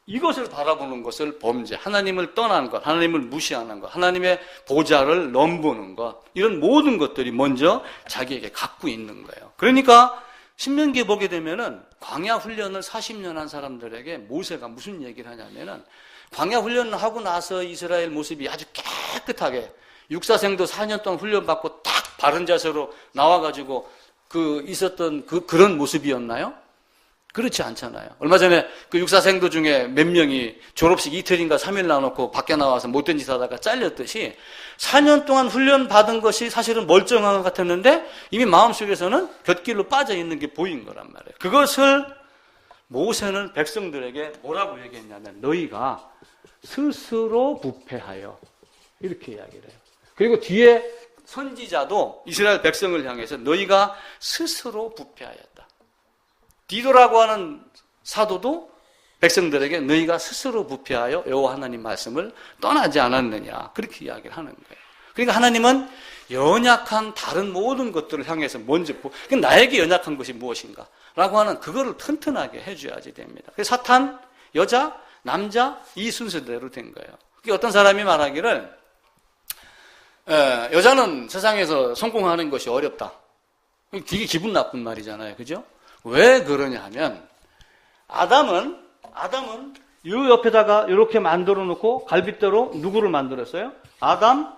이것을 바라보는 것을 범죄, 하나님을 떠난 것, 하나님을 무시하는 것, 하나님의 보좌를 넘보는 것, 이런 모든 것들이 먼저 자기에게 갖고 있는 거예요. 그러니까 신명기에 보게 되면은 광야 훈련을 40년 한 사람들에게 모세가 무슨 얘기를 하냐면은, 광야 훈련을 하고 나서 이스라엘 모습이 아주 깨끗하게, 육사생도 4년 동안 훈련받고 딱 바른 자세로 나와가지고 있었던 그런 모습이었나요? 그렇지 않잖아요. 얼마 전에 그 육사생도 중에 몇 명이 졸업식 이틀인가 3일 나눠놓고 밖에 나와서 못된 짓 하다가 잘렸듯이, 4년 동안 훈련 받은 것이 사실은 멀쩡한 것 같았는데 이미 마음속에서는 곁길로 빠져 있는 게 보인 거란 말이에요. 그것을 모세는 백성들에게 뭐라고 얘기했냐면, 너희가 스스로 부패하여, 이렇게 이야기를 해요. 그리고 뒤에 선지자도 이스라엘 백성을 향해서 너희가 스스로 부패하였다. 디도라고 하는 사도도 백성들에게 너희가 스스로 부패하여 여호와 하나님 말씀을 떠나지 않았느냐, 그렇게 이야기를 하는 거예요. 그러니까 하나님은 연약한 다른 모든 것들을 향해서 먼저 나에게 연약한 것이 무엇인가 라고 하는 그거를 튼튼하게 해줘야지 됩니다. 그래서 사탄, 여자, 남자, 이 순서대로 된 거예요. 어떤 사람이 말하기를, 여자는 세상에서 성공하는 것이 어렵다. 되게 기분 나쁜 말이잖아요. 그죠? 왜 그러냐 하면, 아담은 이 옆에다가 이렇게 만들어 놓고 갈빗대로 누구를 만들었어요? 아담,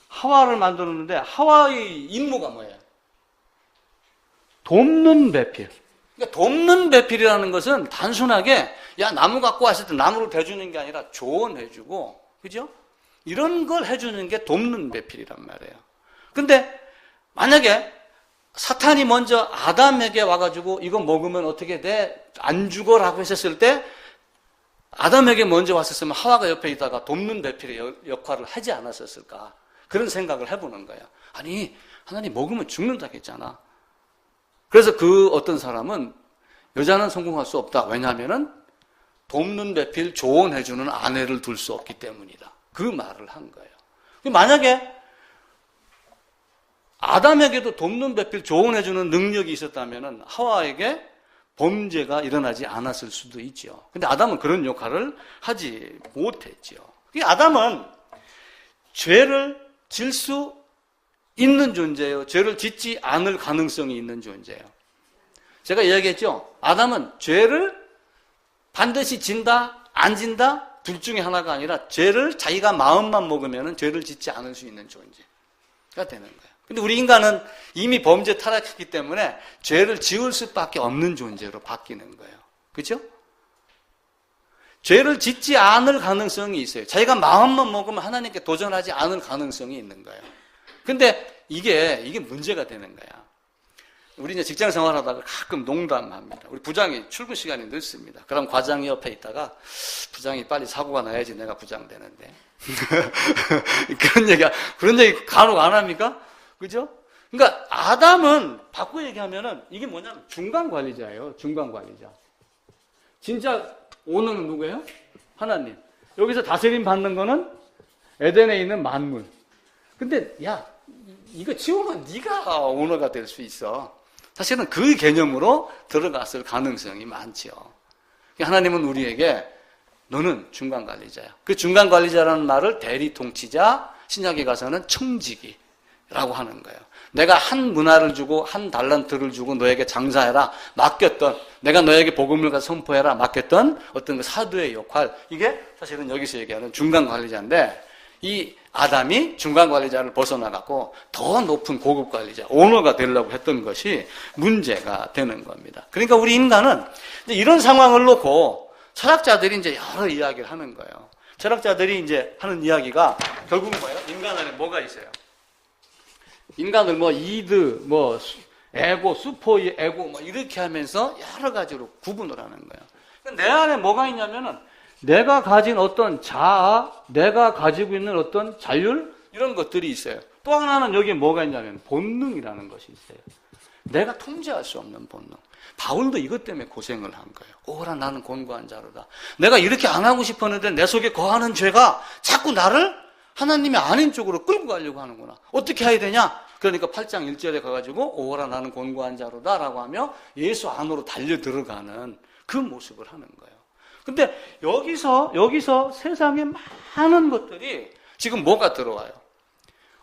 하와를 만들었는데, 하와의 임무가 뭐예요? 돕는 배필. 그러니까 돕는 배필이라는 것은 단순하게 야 나무 갖고 왔을 때 나무를 대주는 게 아니라 조언해주고, 그죠? 이런 걸 해주는 게 돕는 배필이란 말이에요. 근데 만약에 사탄이 먼저 아담에게 와가지고 이거 먹으면 어떻게 돼? 안 죽어라고 했었을 때 아담에게 먼저 왔었으면 하와가 옆에 있다가 돕는 배필의 역할을 하지 않았었을까? 그런 생각을 해보는 거예요. 아니, 하나님 먹으면 죽는다고 했잖아. 그래서 그 어떤 사람은 여자는 성공할 수 없다. 왜냐하면은 돕는 배필 조언해주는 아내를 둘 수 없기 때문이다. 그 말을 한 거예요. 만약에 아담에게도 돕는 배필 조언해주는 능력이 있었다면 하와에게 범죄가 일어나지 않았을 수도 있죠. 근데 아담은 그런 역할을 하지 못했죠. 아담은 죄를 질 수 있는 존재예요. 죄를 짓지 않을 가능성이 있는 존재예요. 제가 이야기했죠. 아담은 죄를 반드시 진다, 안 진다, 둘 중에 하나가 아니라 죄를 자기가 마음만 먹으면 죄를 짓지 않을 수 있는 존재가 되는 거예요. 근데 우리 인간은 이미 범죄 타락했기 때문에 죄를 지을 수밖에 없는 존재로 바뀌는 거예요. 그렇죠? 죄를 짓지 않을 가능성이 있어요. 자기가 마음만 먹으면 하나님께 도전하지 않을 가능성이 있는 거예요. 근데 이게 문제가 되는 거야. 우리 이제 직장 생활하다가 가끔 농담합니다. 우리 부장이 출근 시간이 늦습니다. 그럼 과장이 옆에 있다가 부장이 빨리 사고가 나야지 내가 부장 되는데. 그런 얘기 간혹 안 합니까? 그죠? 그러니까 아담은 바꿔 얘기하면은 이게 뭐냐면 중간 관리자예요. 중간 관리자. 진짜 오너는 누구예요? 하나님. 여기서 다스림 받는 거는 에덴에 있는 만물. 근데 야, 이거 치우면 네가 오너가 될 수 있어. 사실은 그 개념으로 들어갔을 가능성이 많죠. 하나님은 우리에게 너는 중간 관리자야. 그 중간 관리자라는 말을 대리 통치자, 신약에 가서는 청지기라고 하는 거예요. 내가 한 문화를 주고 한 달란트를 주고 너에게 장사해라 맡겼던, 내가 너에게 복음을 가서 선포해라 맡겼던 어떤 그 사도의 역할, 이게 사실은 여기서 얘기하는 중간 관리자인데, 이 아담이 중간 관리자를 벗어나갖고 더 높은 고급 관리자, 오너가 되려고 했던 것이 문제가 되는 겁니다. 그러니까 우리 인간은 이제 이런 상황을 놓고 철학자들이 이제 여러 이야기를 하는 거예요. 철학자들이 이제 하는 이야기가 결국은 뭐예요? 인간 안에 뭐가 있어요? 인간을 뭐 이드, 뭐 에고, 슈퍼 에고 뭐 이렇게 하면서 여러 가지로 구분을 하는 거예요. 내 안에 뭐가 있냐면은 내가 가진 어떤 자아, 내가 가지고 있는 어떤 자율 이런 것들이 있어요. 또 하나는 여기에 뭐가 있냐면 본능이라는 것이 있어요. 내가 통제할 수 없는 본능. 바울도 이것 때문에 고생을 한 거예요. 오라 나는 곤고한 자로다. 내가 이렇게 안 하고 싶었는데 내 속에 거하는 죄가 자꾸 나를 하나님의 아닌 쪽으로 끌고 가려고 하는구나. 어떻게 해야 되냐? 그러니까 8장 1절에 가가지고 오라 나는 곤고한 자로다 라고 하며 예수 안으로 달려 들어가는 그 모습을 하는 거예요. 근데 여기서 세상에 많은 것들이 지금 뭐가 들어와요?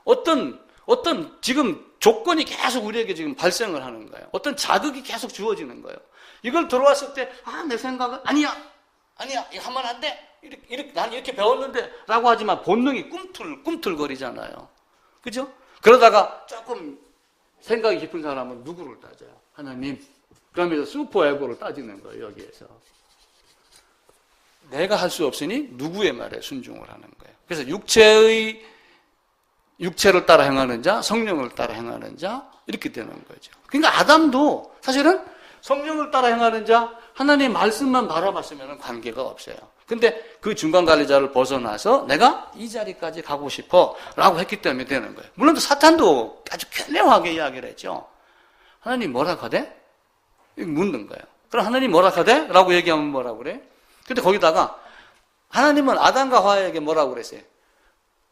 어떤 지금 조건이 계속 우리에게 지금 발생을 하는 거예요. 어떤 자극이 계속 주어지는 거예요. 이걸 들어왔을 때, 내 생각은 아니야, 이거 하면 안 돼. 난 이렇게 배웠는데, 라고 하지만 본능이 꿈틀거리잖아요. 그죠? 그러다가 조금 생각이 깊은 사람은 누구를 따져요? 하나님. 그러면서 슈퍼 에고를 따지는 거예요, 여기에서. 내가 할 수 없으니 누구의 말에 순종을 하는 거예요. 그래서 육체를 따라 행하는 자, 성령을 따라 행하는 자, 이렇게 되는 거죠. 그러니까 아담도 사실은 성령을 따라 행하는 자, 하나님의 말씀만 바라봤으면 관계가 없어요. 근데 그 중간 관리자를 벗어나서 내가 이 자리까지 가고 싶어 라고 했기 때문에 되는 거예요. 물론 또 사탄도 아주 교묘하게 이야기를 했죠. 하나님 뭐라 하대? 묻는 거예요. 그럼 하나님 뭐라 하대? 라고 얘기하면 뭐라고 그래? 근데 거기다가 하나님은 아담과 하와에게 뭐라고 그랬어요?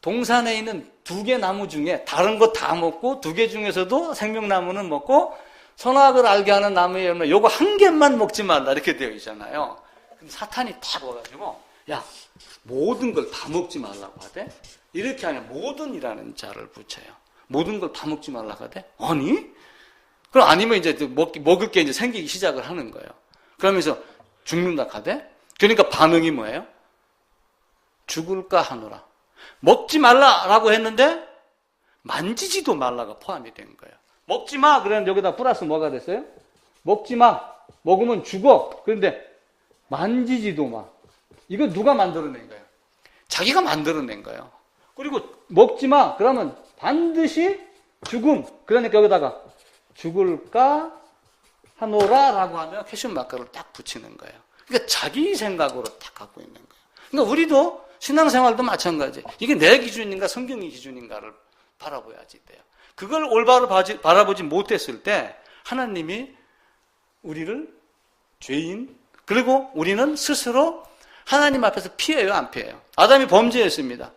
동산에 있는 2개 나무 중에 다른 거 다 먹고 2개 중에서도 생명나무는 먹고 선악을 알게 하는 나무의 열매 요거 한 개만 먹지 말라 이렇게 되어 있잖아요. 그럼 사탄이 탁 와가지고 야 모든 걸 다 먹지 말라고 하대? 이렇게 하면 모든이라는 자를 붙여요. 모든 걸 다 먹지 말라고 하대? 아니? 그럼 아니면 이제 먹을 게 이제 생기기 시작을 하는 거예요. 그러면서 죽는다 하대? 그러니까 반응이 뭐예요? 죽을까 하노라. 먹지 말라라고 했는데 만지지도 말라가 포함이 된 거예요. 먹지 마 그러면 여기다 플러스 뭐가 됐어요? 먹지 마. 먹으면 죽어. 그런데 만지지도 마. 이거 누가 만들어낸 거예요? 자기가 만들어낸 거예요. 그리고 먹지 마. 그러면 반드시 죽음. 그러니까 여기다가 죽을까 하노라라고 하면 퀘션 마크를 딱 붙이는 거예요. 그러니까 자기 생각으로 딱 갖고 있는 거예요. 그러니까 우리도 신앙생활도 마찬가지. 이게 내 기준인가 성경의 기준인가를 바라봐야지 돼요. 그걸 올바로 바라보지 못했을 때 하나님이 우리를 죄인 그리고 우리는 스스로 하나님 앞에서 피해요 안 피해요? 아담이 범죄했습니다.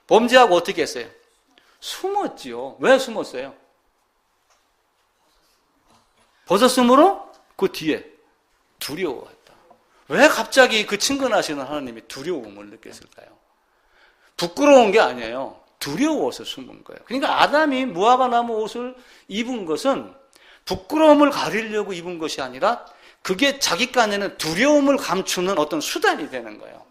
범죄하고 어떻게 했어요? 숨었지요. 왜 숨었어요? 벗었으므로 그 뒤에 두려워했다. 왜 갑자기 그 친근하시는 하나님이 두려움을 느꼈을까요? 부끄러운 게 아니에요. 두려워서 숨은 거예요. 그러니까 아담이 무화과 나무 옷을 입은 것은 부끄러움을 가리려고 입은 것이 아니라 그게 자기 깐에는 두려움을 감추는 어떤 수단이 되는 거예요.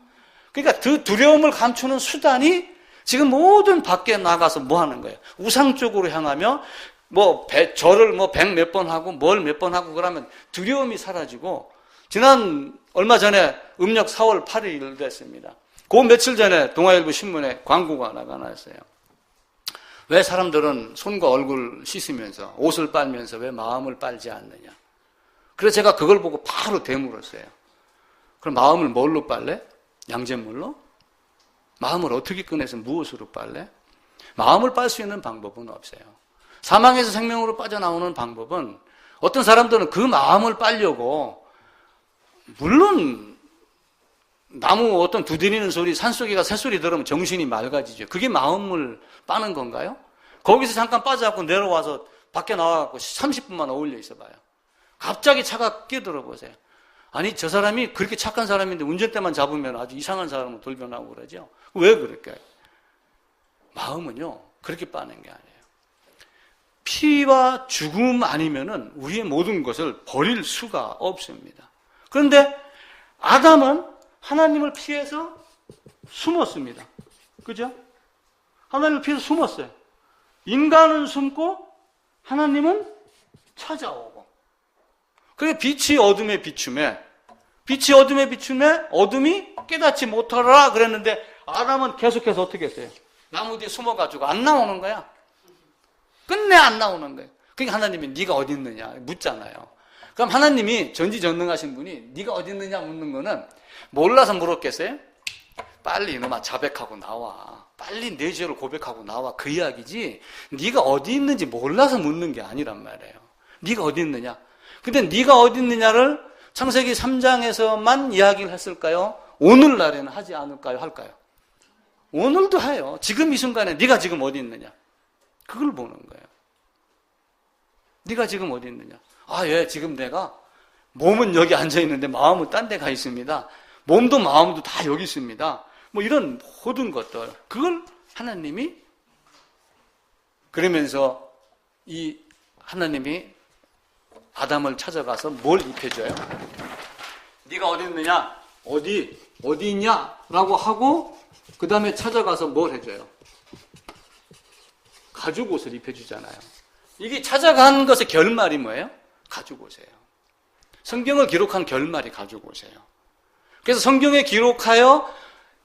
그러니까 그 두려움을 감추는 수단이 지금 모든 밖에 나가서 뭐 하는 거예요? 우상 쪽으로 향하며 절을 100 몇 번 하고 뭘 몇 번 하고 그러면 두려움이 사라지고 얼마 전에 음력 4월 8일 됐습니다. 그 며칠 전에 동아일보 신문에 광고가 나갔어요. 왜 사람들은 손과 얼굴 씻으면서 옷을 빨면서 왜 마음을 빨지 않느냐. 그래서 제가 그걸 보고 바로 되물었어요. 그럼 마음을 뭘로 빨래? 양잿물로? 마음을 어떻게 꺼내서 무엇으로 빨래? 마음을 빨 수 있는 방법은 없어요. 사망에서 생명으로 빠져나오는 방법은 어떤 사람들은 그 마음을 빨려고 물론 나무 어떤 두드리는 소리, 산속에 새소리 들으면 정신이 맑아지죠. 그게 마음을 빠는 건가요? 거기서 잠깐 빠져갖고 내려와서 밖에 나와갖고 30분만 어울려 있어봐요. 갑자기 차가 끼어들어 보세요. 아니 저 사람이 그렇게 착한 사람인데 운전대만 잡으면 아주 이상한 사람으로 돌변하고 그러죠. 왜 그럴까요? 마음은요 그렇게 빠는 게 아니에요. 피와 죽음 아니면은 우리의 모든 것을 버릴 수가 없습니다. 그런데 아담은 하나님을 피해서 숨었습니다. 그죠? 하나님을 피해서 숨었어요. 인간은 숨고 하나님은 찾아오고. 그게 빛이 어둠에 비춤에, 빛이 어둠에 비춤에 어둠이 깨닫지 못하라 그랬는데 아담은 계속해서 어떻게 했어요? 나무 뒤에 숨어가지고 안 나오는 거야. 끝내 안 나오는 거예요. 그러니까 하나님이 네가 어디 있느냐 묻잖아요. 그럼 하나님이 전지전능하신 분이 네가 어디 있느냐 묻는 거는 몰라서 물었겠어요? 빨리 이놈아 자백하고 나와. 빨리 내 죄를 고백하고 나와. 그 이야기지 네가 어디 있는지 몰라서 묻는 게 아니란 말이에요. 네가 어디 있느냐. 근데 네가 어디 있느냐를 창세기 3장에서만 이야기를 했을까요? 오늘날에는 하지 않을까요? 할까요? 오늘도 해요. 지금 이 순간에 네가 지금 어디 있느냐. 그걸 보는 거예요. 네가 지금 어디 있느냐. 아, 예, 지금 내가 몸은 여기 앉아 있는데 마음은 딴 데 가 있습니다. 몸도 마음도 다 여기 있습니다. 뭐 이런 모든 것들. 그걸 하나님이 그러면서 이 하나님이 아담을 찾아가서 뭘 입혀줘요? 네가 어디 있느냐? 어디 있냐라고 하고 그 다음에 찾아가서 뭘 해줘요? 가죽 옷을 입혀주잖아요. 이게 찾아간 것의 결말이 뭐예요? 가죽 옷이에요. 성경을 기록한 결말이 가죽 옷이에요. 그래서 성경에 기록하여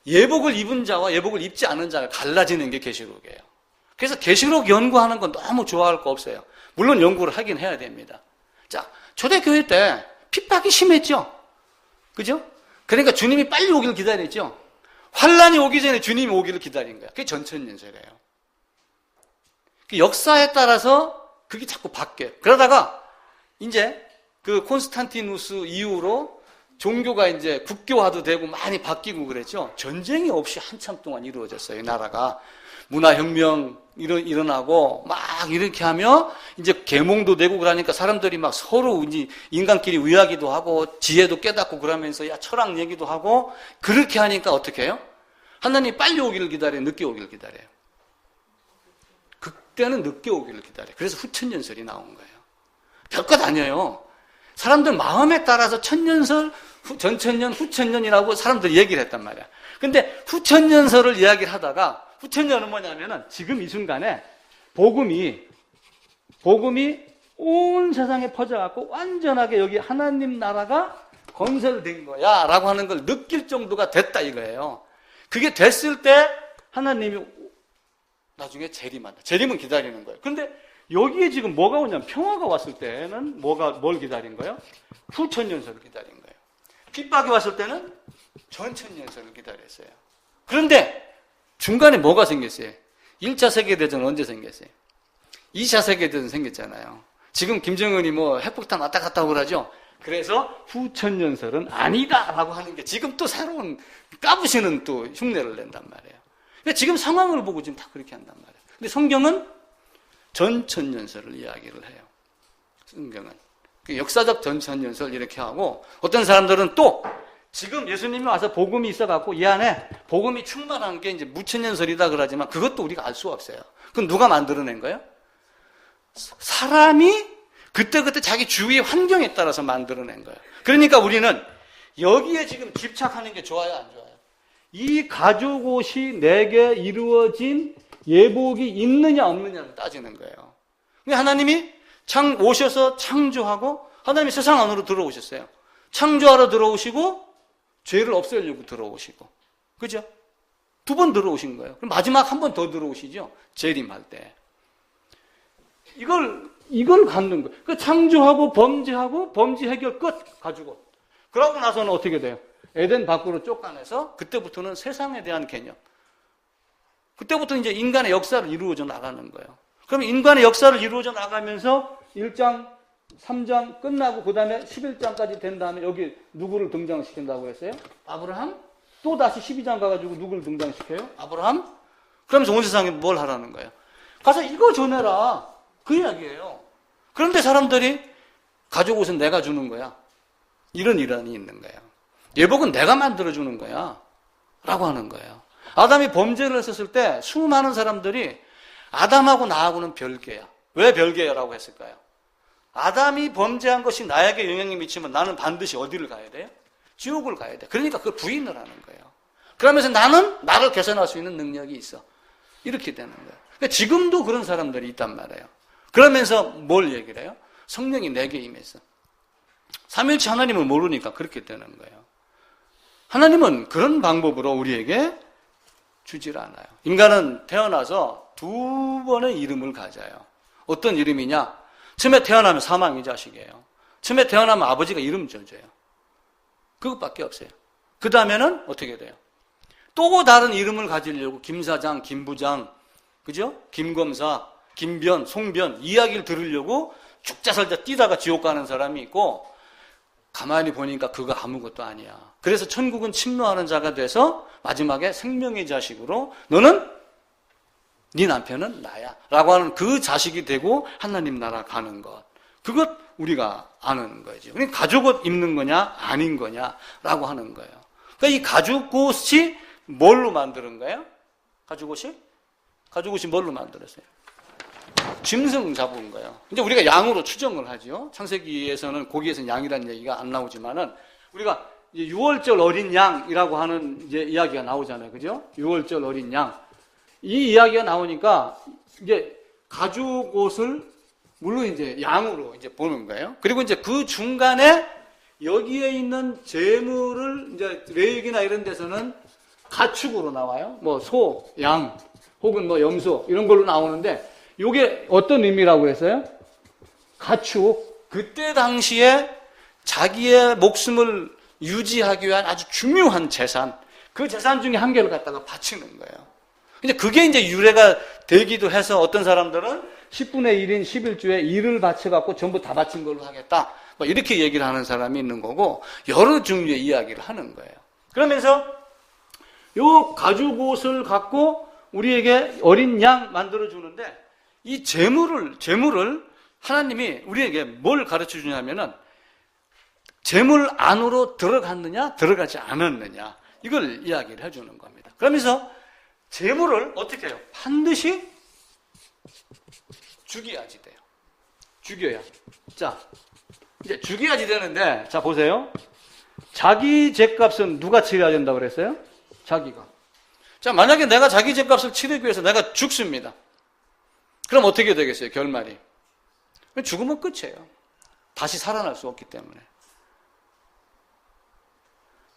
예복을 입은 자와 예복을 입지 않은 자가 갈라지는 게 계시록이에요. 그래서 계시록 연구하는 건 너무 좋아할 거 없어요. 물론 연구를 하긴 해야 됩니다. 자, 초대교회 때 핍박이 심했죠. 그죠? 그러니까 주님이 빨리 오기를 기다렸죠. 환란이 오기 전에 주님이 오기를 기다린 거야. 그게 전천년세래요. 그 역사에 따라서 그게 자꾸 바뀌어요. 그러다가 이제 그 콘스탄티누스 이후로 종교가 이제 국교화도 되고 많이 바뀌고 그랬죠. 전쟁이 없이 한참 동안 이루어졌어요. 이 나라가. 문화혁명 일어나고 막 이렇게 하며 이제 계몽도 되고 그러니까 사람들이 막 서로 이제 인간끼리 의하기도 하고 지혜도 깨닫고 그러면서 야 철학 얘기도 하고 그렇게 하니까 어떻게 해요? 하나님이 빨리 오기를 기다려요? 늦게 오기를 기다려요? 그때는 늦게 오기를 기다려요. 그래서 후천년설이 나온 거예요. 별것 아니에요. 사람들 마음에 따라서 천년설, 전천년, 후천년이라고 사람들이 얘기를 했단 말이야. 근데 후천년설을 이야기를 하다가 후천년은 뭐냐면은 지금 이 순간에 복음이 온 세상에 퍼져갖고 완전하게 여기 하나님 나라가 건설된 거야 라고 하는 걸 느낄 정도가 됐다 이거예요. 그게 됐을 때 하나님이 나중에 재림한다. 재림은 기다리는 거예요. 근데 여기에 지금 뭐가 오냐면 평화가 왔을 때는 뭘 기다린 거예요? 후천년설을 기다린 거예요. 핍박이 왔을 때는 전천년설을 기다렸어요. 그런데 중간에 뭐가 생겼어요? 1차 세계대전은 언제 생겼어요? 2차 세계대전 생겼잖아요. 지금 김정은이 뭐 핵폭탄 왔다 갔다 하고 그러죠? 그래서 후천년설은 아니다라고 하는 게 지금 또 새로운 까부시는 또 흉내를 낸단 말이에요. 근데 지금 상황을 보고 지금 다 그렇게 한단 말이에요. 근데 성경은 전천년설을 이야기를 해요. 성경은. 역사적 전천년설 이렇게 하고 어떤 사람들은 또 지금 예수님이 와서 복음이 있어갖고 이 안에 복음이 충만한 게 이제 무천년설이다 그러지만 그것도 우리가 알 수가 없어요. 그건 누가 만들어낸 거예요? 사람이 그때그때 자기 주위의 환경에 따라서 만들어낸 거예요. 그러니까 우리는 여기에 지금 집착하는 게 좋아요, 안 좋아요? 이 가죽 옷이 내게 이루어진 예복이 있느냐 없느냐를 따지는 거예요. 하나님이 오셔서 창조하고 하나님이 세상 안으로 들어오셨어요. 창조하러 들어오시고 죄를 없애려고 들어오시고 그죠? 2번 들어오신 거예요. 그럼 마지막 한 번 더 들어오시죠. 재림할 때. 이걸 갖는 거예요. 그 창조하고 범죄하고 범죄 해결 끝 가지고. 그러고 나서는 어떻게 돼요? 에덴 밖으로 쫓아내서 그때부터는 세상에 대한 개념. 그때부터 이제 인간의 역사를 이루어져 나가는 거예요. 그럼 인간의 역사를 이루어져 나가면서 1장, 3장 끝나고 그 다음에 11장까지 된 다음에 여기 누구를 등장시킨다고 했어요? 아브라함? 또 다시 12장 가가지고 누구를 등장시켜요? 아브라함? 그러면서 온 세상에 뭘 하라는 거예요? 가서 이거 전해라. 그 이야기예요. 그런데 사람들이 가족 옷은 내가 주는 거야. 이런 일환이 있는 거예요. 예복은 내가 만들어주는 거야. 라고 하는 거예요. 아담이 범죄를 했었을 때 수많은 사람들이 아담하고 나하고는 별개야. 왜 별개야라고 했을까요? 아담이 범죄한 것이 나에게 영향이 미치면 나는 반드시 어디를 가야 돼요? 지옥을 가야 돼. 그러니까 그걸 부인을 하는 거예요. 그러면서 나는 나를 개선할 수 있는 능력이 있어. 이렇게 되는 거예요. 그러니까 지금도 그런 사람들이 있단 말이에요. 그러면서 뭘 얘기를 해요? 성령이 내게 임해서. 삼위일체 하나님을 모르니까 그렇게 되는 거예요. 하나님은 그런 방법으로 우리에게 주질 않아요. 인간은 태어나서 두 번의 이름을 가져요. 어떤 이름이냐? 처음에 태어나면 사망의 자식이에요. 처음에 태어나면 아버지가 이름 지어줘요. 그것밖에 없어요. 그 다음에는 어떻게 돼요? 또 다른 이름을 가지려고 김사장, 김부장, 그죠? 김검사, 김변, 송변 이야기를 들으려고 죽자살자 뛰다가 지옥 가는 사람이 있고 가만히 보니까 그거 아무것도 아니야. 그래서 천국은 침노하는 자가 돼서 마지막에 생명의 자식으로 너는 네 남편은 나야 라고 하는 그 자식이 되고 하나님 나라 가는 것. 그것 우리가 아는 거죠. 그러니까 가죽옷 입는 거냐 아닌 거냐라고 하는 거예요. 그러니까 이 가죽옷이 뭘로 만드는 거예요? 가죽옷이 뭘로 만들었어요? 짐승 잡은 거예요. 이제 우리가 양으로 추정을 하죠. 창세기에서는 고기에서는 양이라는 얘기가 안 나오지만은 우리가 이제 6월절 어린 양이라고 하는 이제 이야기가 나오잖아요. 그죠? 6월절 어린 양. 이 이야기가 나오니까 이제 가죽옷을 물론 이제 양으로 이제 보는 거예요. 그리고 이제 그 중간에 여기에 있는 재물을 이제 레위기나 이런 데서는 가축으로 나와요. 뭐 소, 양, 혹은 뭐 염소 이런 걸로 나오는데 이게 어떤 의미라고 했어요? 가축. 그때 당시에 자기의 목숨을 유지하기 위한 아주 중요한 재산, 그 재산 중에 한 개를 갖다가 바치는 거예요. 근데 그게 이제 유래가 되기도 해서 어떤 사람들은 10분의 1인 11주에 1을 바쳐갖고 전부 다 바친 걸로 하겠다. 뭐 이렇게 얘기를 하는 사람이 있는 거고, 여러 종류의 이야기를 하는 거예요. 그러면서 요 가죽옷을 갖고 우리에게 어린 양 만들어주는데, 이 재물을 하나님이 우리에게 뭘 가르쳐 주냐면은, 재물 안으로 들어갔느냐, 들어가지 않았느냐, 이걸 이야기를 해주는 겁니다. 그러면서 재물을 어떻게 해요? 반드시 죽여야지 돼요. 죽여야. 자, 이제 죽여야지 되는데, 자, 보세요. 자기 죗값은 누가 치러야 된다고 그랬어요? 자기가. 자, 만약에 내가 자기 죗값을 치르기 위해서 내가 죽습니다. 그럼 어떻게 되겠어요? 결말이. 죽으면 끝이에요. 다시 살아날 수 없기 때문에.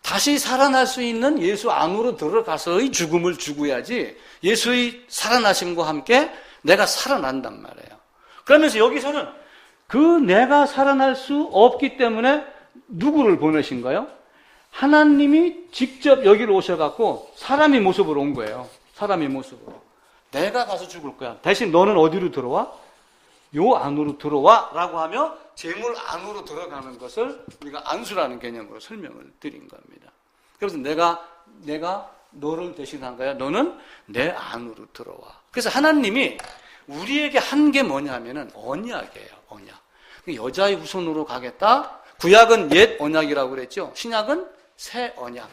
다시 살아날 수 있는 예수 안으로 들어가서의 죽음을 죽어야지 예수의 살아나심과 함께 내가 살아난단 말이에요. 그러면서 여기서는 그 내가 살아날 수 없기 때문에 누구를 보내신 거예요? 하나님이 직접 여기로 오셔갖고 사람의 모습으로 온 거예요. 사람의 모습으로. 내가 가서 죽을 거야. 대신 너는 어디로 들어와? 요 안으로 들어와 라고 하며 재물 안으로 들어가는 것을 우리가 안수라는 개념으로 설명을 드린 겁니다. 그래서 내가 너를 대신한 거야. 너는 내 안으로 들어와. 그래서 하나님이 우리에게 한 게 뭐냐면은 언약이에요. 언약. 여자의 후손으로 가겠다. 구약은 옛 언약이라고 그랬죠. 신약은 새 언약.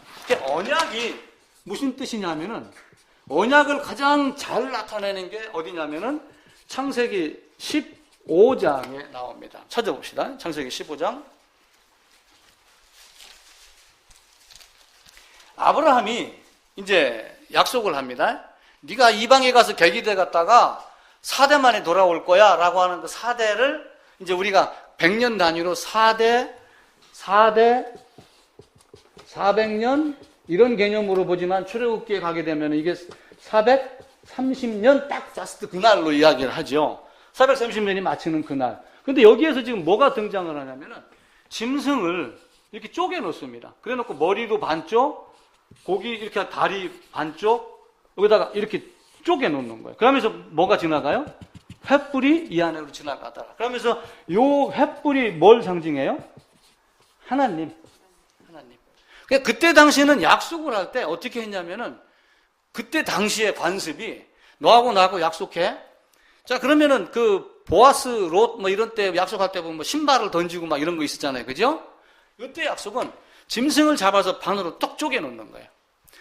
언약이 무슨 뜻이냐면은 언약을 가장 잘 나타내는 게 어디냐면은 창세기 15장에 나옵니다. 찾아봅시다. 창세기 15장. 아브라함이 이제 약속을 합니다. 네가 이방에 가서 계기대 갔다가 4대 만에 돌아올 거야 라고 하는 그 4대를 이제 우리가 100년 단위로 400년 이런 개념으로 보지만 출애굽기에 가게 되면 이게 430년 딱 자스트 그날로 이야기를 하죠. 430년이 마치는 그날. 근데 여기에서 지금 뭐가 등장을 하냐면은 짐승을 이렇게 쪼개 놓습니다. 그래 놓고 머리도 반쪽, 고기 이렇게 다리 반쪽, 여기다가 이렇게 쪼개 놓는 거예요. 그러면서 뭐가 지나가요? 횃불이 이 안으로 지나가더라. 그러면서 요 횃불이 뭘 상징해요? 하나님. 그러니까 그때 당시에는 약속을 할 때 어떻게 했냐면은 그때 당시의 관습이 너하고 나하고 약속해. 자, 그러면은 그 보아스, 롯 뭐 이런 때 약속할 때 보면 뭐 신발을 던지고 막 이런 거 있었잖아요. 그죠? 이때 약속은 짐승을 잡아서 반으로 똑 쪼개 놓는 거예요.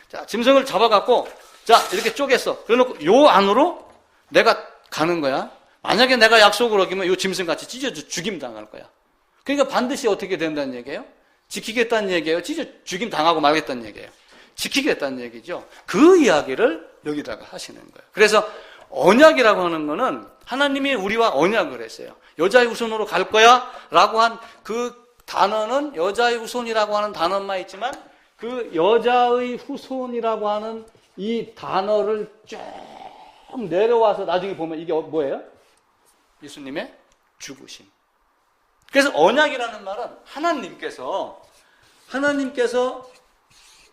자, 짐승을 잡아갖고 자, 이렇게 쪼갰어. 그래 놓고 요 안으로 내가 가는 거야. 만약에 내가 약속을 어기면 요 짐승 같이 찢어져 죽임 당할 거야. 그러니까 반드시 어떻게 된다는 얘기예요? 지키겠다는 얘기예요? 찢어 죽임 당하고 말겠다는 얘기예요? 지키겠다는 얘기죠. 그 이야기를 여기다가 하시는 거예요. 그래서 언약이라고 하는 거는 하나님이 우리와 언약을 했어요. 여자의 후손으로 갈 거야 라고 한 그 단어는 여자의 후손이라고 하는 단어만 있지만 그 여자의 후손이라고 하는 이 단어를 쭉 내려와서 나중에 보면 이게 뭐예요? 예수님의 죽으심. 그래서 언약이라는 말은 하나님께서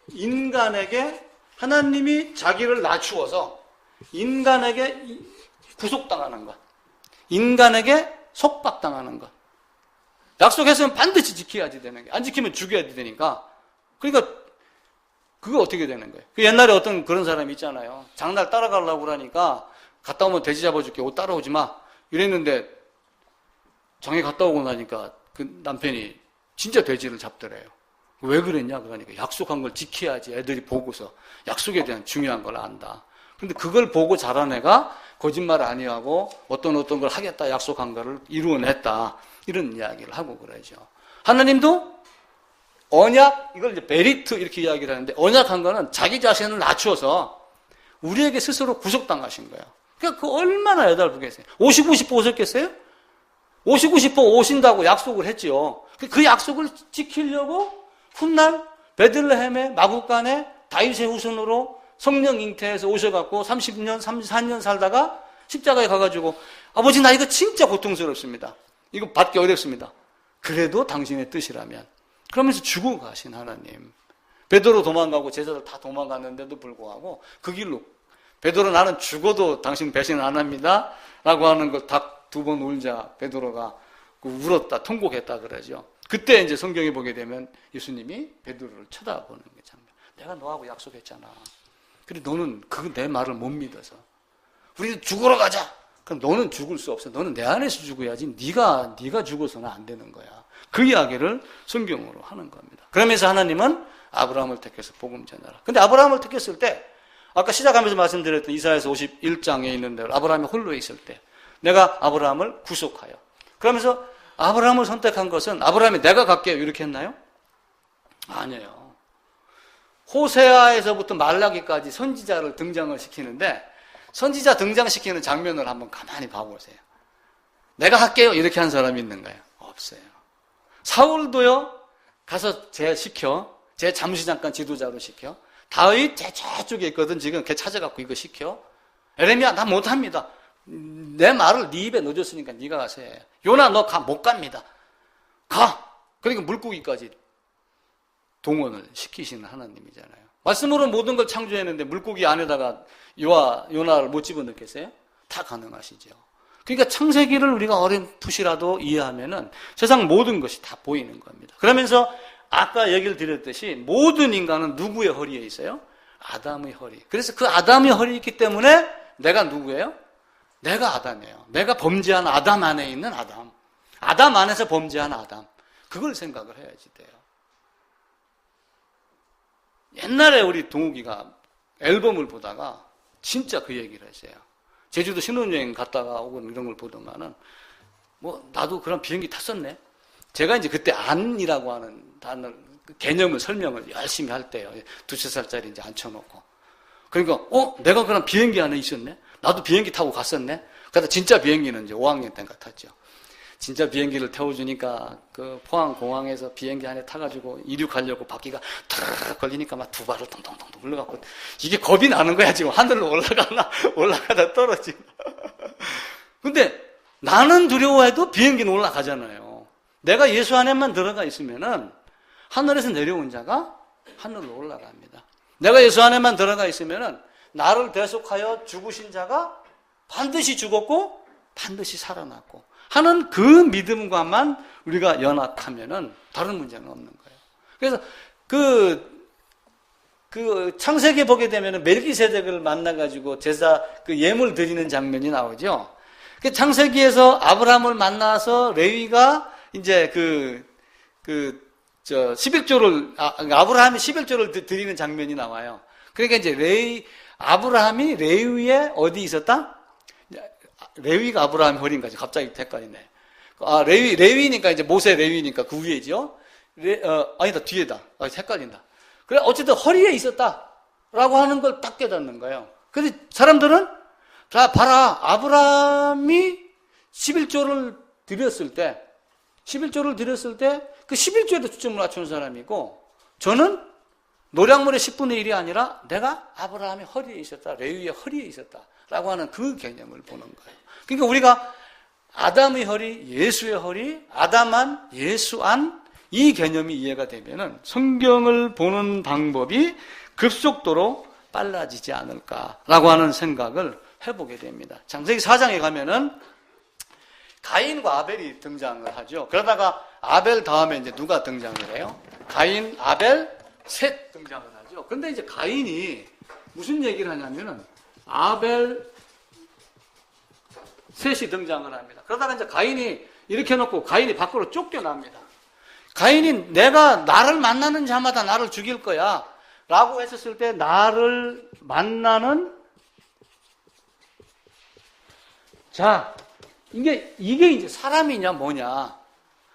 인간에게 하나님이 자기를 낮추어서 인간에게 구속당하는 것, 인간에게 속박당하는 것. 약속했으면 반드시 지켜야지 되는 게, 안 지키면 죽여야 되니까. 그러니까 그거 어떻게 되는 거예요? 그 옛날에 어떤 그런 사람이 있잖아요. 장날 따라가려고 그러니까 갔다 오면 돼지 잡아줄게, 옷 따라오지 마 이랬는데 장에 갔다 오고 나니까 그 남편이 진짜 돼지를 잡더래요. 왜 그랬냐? 그러니까 약속한 걸 지켜야지 애들이 보고서 약속에 대한 중요한 걸 안다. 그런데 그걸 보고 자란 애가 거짓말 아니하고 어떤 걸 하겠다 약속한 거를 이루어냈다. 이런 이야기를 하고 그러죠. 하나님도 언약, 이걸 이제 베리트 이렇게 이야기를 하는데 언약한 거는 자기 자신을 낮추어서 우리에게 스스로 구속당하신 거예요. 그러니까 그 얼마나 애달프겠어요. 오시고 싶어 오셨겠어요? 오시고 싶어 오신다고 약속을 했지요. 그 약속을 지키려고 훗날 베들레헴의 마구간에 다윗의 후손으로 성령 잉태해서 오셔갖고 30년, 34년 살다가 십자가에 가가지고 아버지 나 이거 진짜 고통스럽습니다. 이거 받기 어렵습니다. 그래도 당신의 뜻이라면 그러면서 죽어 가신 하나님. 베드로 도망가고 제자들 다 도망갔는데도 불구하고 그 길로 베드로 나는 죽어도 당신 배신 안 합니다 라고 하는 걸 닭 2번 울자 베드로가 울었다 통곡했다 그러죠. 그때 이제 성경에 보게 되면 예수님이 베드로를 쳐다보는 게 장면. 내가 너하고 약속했잖아. 근데 너는 내 말을 못 믿어서 우리 죽으러 가자. 그럼 너는 죽을 수 없어. 너는 내 안에서 죽어야지. 네가 죽어서는 안 되는 거야. 그 이야기를 성경으로 하는 겁니다. 그러면서 하나님은 아브라함을 택해서 복음 전하라. 근데 아브라함을 택했을 때 아까 시작하면서 말씀드렸던 이사야서 51장에 있는 대로 아브라함이 홀로 있을 때 내가 아브라함을 구속하여. 그러면서 아브라함을 선택한 것은 아브라함이 내가 갈게요 이렇게 했나요? 아니에요. 호세아에서부터 말라기까지 선지자를 등장을 시키는데 선지자 등장시키는 장면을 한번 가만히 봐보세요. 내가 할게요 이렇게 한 사람이 있는가요? 없어요. 사울도요 가서 제 잠시 잠깐 지도자로 시켜. 다윗 제 저쪽에 있거든 지금 걔 찾아갖고 이거 시켜. 에레미야 나 못합니다. 내 말을 네 입에 넣어줬으니까 네가 가서 해. 요나 너 못 갑니다. 가. 그러니까 물고기까지 동원을 시키시는 하나님이잖아요. 말씀으로 모든 걸 창조했는데 물고기 안에다가 요나를 못 집어넣겠어요? 다 가능하시죠. 그러니까 창세기를 우리가 어렴풋이라도 이해하면은 세상 모든 것이 다 보이는 겁니다. 그러면서 아까 얘기를 드렸듯이 모든 인간은 누구의 허리에 있어요? 아담의 허리. 그래서 그 아담의 허리에 있기 때문에 내가 누구예요? 내가 아담이에요. 내가 범죄한 아담 안에 있는 아담. 아담 안에서 범죄한 아담. 그걸 생각을 해야지 돼요. 옛날에 우리 동욱이가 앨범을 보다가 진짜 그 얘기를 했어요. 제주도 신혼여행 갔다가 오고 이런 걸 보더만은 나도 그런 비행기 탔었네. 제가 이제 그때 안이라고 하는 단어 개념을 설명을 열심히 할 때요. 2-3살짜리 이제 앉혀놓고. 그러니까 내가 그런 비행기 안에 있었네. 나도 비행기 타고 갔었네. 그러다 진짜 비행기는 이제 5학년 때인가 탔죠. 진짜 비행기를 태워주니까 그 포항 공항에서 비행기 안에 타가지고 이륙하려고 바퀴가 탁 걸리니까 막 두 발을 통통통 흘러갖고 이게 겁이 나는 거야 지금. 하늘로 올라가다 떨어지고. 근데 나는 두려워해도 비행기는 올라가잖아요. 내가 예수 안에만 들어가 있으면은 하늘에서 내려온 자가 하늘로 올라갑니다. 내가 예수 안에만 들어가 있으면은 나를 대속하여 죽으신 자가 반드시 죽었고 반드시 살아났고 하는 그 믿음과만 우리가 연합하면은 다른 문제는 없는 거예요. 그래서 그 창세기에 보게 되면은 멜기세덱을 만나가지고 제사 그 예물 드리는 장면이 나오죠. 그 창세기에서 아브라함을 만나서 레위가 이제 11조를 아브라함이 11조를 드리는 장면이 나와요. 그러니까 이제 아브라함이 레위에 어디 있었다? 레위가 아브라함의 허리인가? 갑자기 헷갈리네. 레위니까 이제 모세 레위니까 그 위에죠. 아니다, 뒤에다. 헷갈린다. 그래, 어쨌든 허리에 있었다라고 하는 걸 딱 깨닫는 거예요. 그래서 사람들은, 자, 봐라. 아브라함이 11조를 드렸을 때, 그 11조에도 초점을 맞추는 사람이고, 저는 노량물의 10분의 1이 아니라 내가 아브라함의 허리에 있었다, 레위의 허리에 있었다 라고 하는 그 개념을 보는 거예요. 그러니까 우리가 아담의 허리, 예수의 허리, 아담 안, 예수 안, 이 개념이 이해가 되면은 성경을 보는 방법이 급속도로 빨라지지 않을까라고 하는 생각을 해보게 됩니다. 창세기 4장에 가면은 가인과 아벨이 등장을 하죠. 그러다가 아벨 다음에 이제 누가 등장을 해요? 가인, 아벨, 셋 등장을 하죠. 근데 이제 가인이 무슨 얘기를 하냐면은 아벨, 셋이 등장을 합니다. 그러다가 이제 가인이 이렇게 해놓고 가인이 밖으로 쫓겨납니다. 가인이 내가 나를 만나는 자마다 나를 죽일 거야 라고 했었을 때 나를 만나는 자, 이게 이제 사람이냐 뭐냐.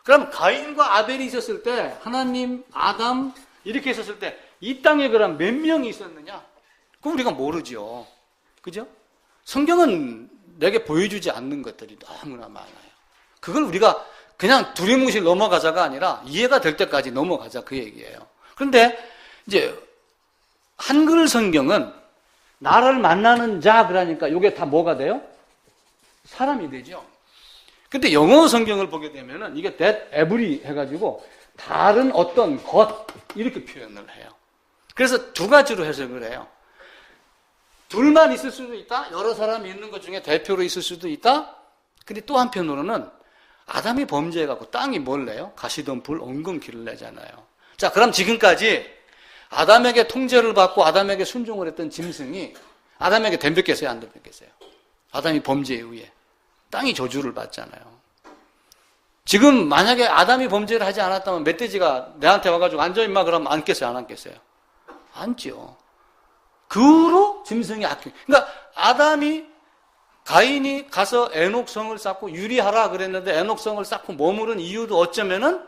그럼 가인과 아벨이 있었을 때 하나님, 아담 이렇게 있었을 때 이 땅에 그럼 몇 명이 있었느냐? 그건 우리가 모르죠. 그죠? 성경은 내게 보여주지 않는 것들이 너무나 많아요. 그걸 우리가 그냥 두리뭉실 넘어가자가 아니라 이해가 될 때까지 넘어가자 그 얘기예요. 그런데 이제 한글 성경은 나를 만나는 자 그러니까 이게 다 뭐가 돼요? 사람이 되죠. 근데 영어 성경을 보게 되면은 이게 that every 해가지고 다른 어떤 것 이렇게 표현을 해요. 그래서 두 가지로 해석을 해요. 둘만 있을 수도 있다. 여러 사람이 있는 것 중에 대표로 있을 수도 있다. 근데 또 한편으로는 아담이 범죄해갖고 땅이 뭘 내요? 가시던 불 엉겅퀴를 내잖아요. 자, 그럼 지금까지 아담에게 통제를 받고 아담에게 순종을 했던 짐승이 아담에게 덤볐겠어요? 안 덤볐겠어요? 아담이 범죄에 의해 땅이 저주를 받잖아요. 지금 만약에 아담이 범죄를 하지 않았다면 멧돼지가 내한테 와가지고 앉아 임마 그러면 앉겠어요? 안 앉겠어요? 앉죠. 그 후로 짐승이 그러니까 가인이 가서 에녹성을 쌓고 유리하라 그랬는데 에녹성을 쌓고 머무른 이유도 어쩌면은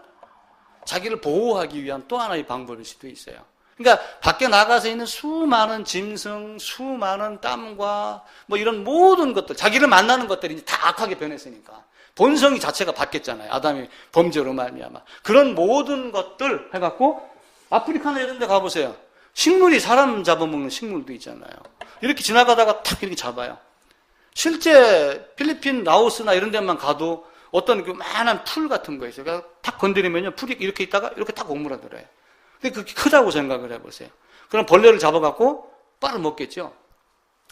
자기를 보호하기 위한 또 하나의 방법일 수도 있어요. 그러니까 밖에 나가서 있는 수많은 짐승, 수많은 땀과 뭐 이런 모든 것들, 자기를 만나는 것들이 이제 다 악하게 변했으니까 본성이 자체가 바뀌었잖아요. 아담이 범죄로 말미암아. 그런 모든 것들 해갖고 아프리카나 이런 데 가보세요. 식물이 사람 잡아먹는 식물도 있잖아요. 이렇게 지나가다가 탁 이렇게 잡아요. 실제 필리핀, 라오스나 이런 데만 가도 어떤 그만한 풀 같은 거 있어요. 그러니까 탁 건드리면요. 풀이 이렇게 있다가 이렇게 탁 오므라들어요. 근데 그게 크다고 생각을 해보세요. 그럼 벌레를 잡아갖고 빨아먹겠죠.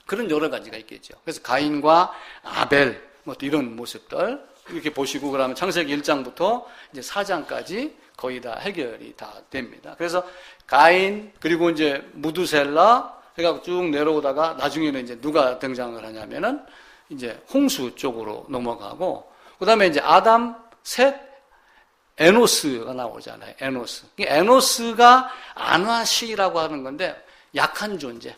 그런 여러 가지가 있겠죠. 그래서 가인과 아벨, 뭐 이런 모습들 이렇게 보시고 그러면 창세기 1장부터 이제 4장까지 거의 다 해결이 다 됩니다. 그래서 가인, 그리고 이제 무두셀라 해가지고 쭉 내려오다가 나중에는 이제 누가 등장을 하냐면은 이제 홍수 쪽으로 넘어가고, 그 다음에 이제 아담, 셋, 에노스가 나오잖아요. 에노스. 에노스가 안화시라고 하는 건데 약한 존재.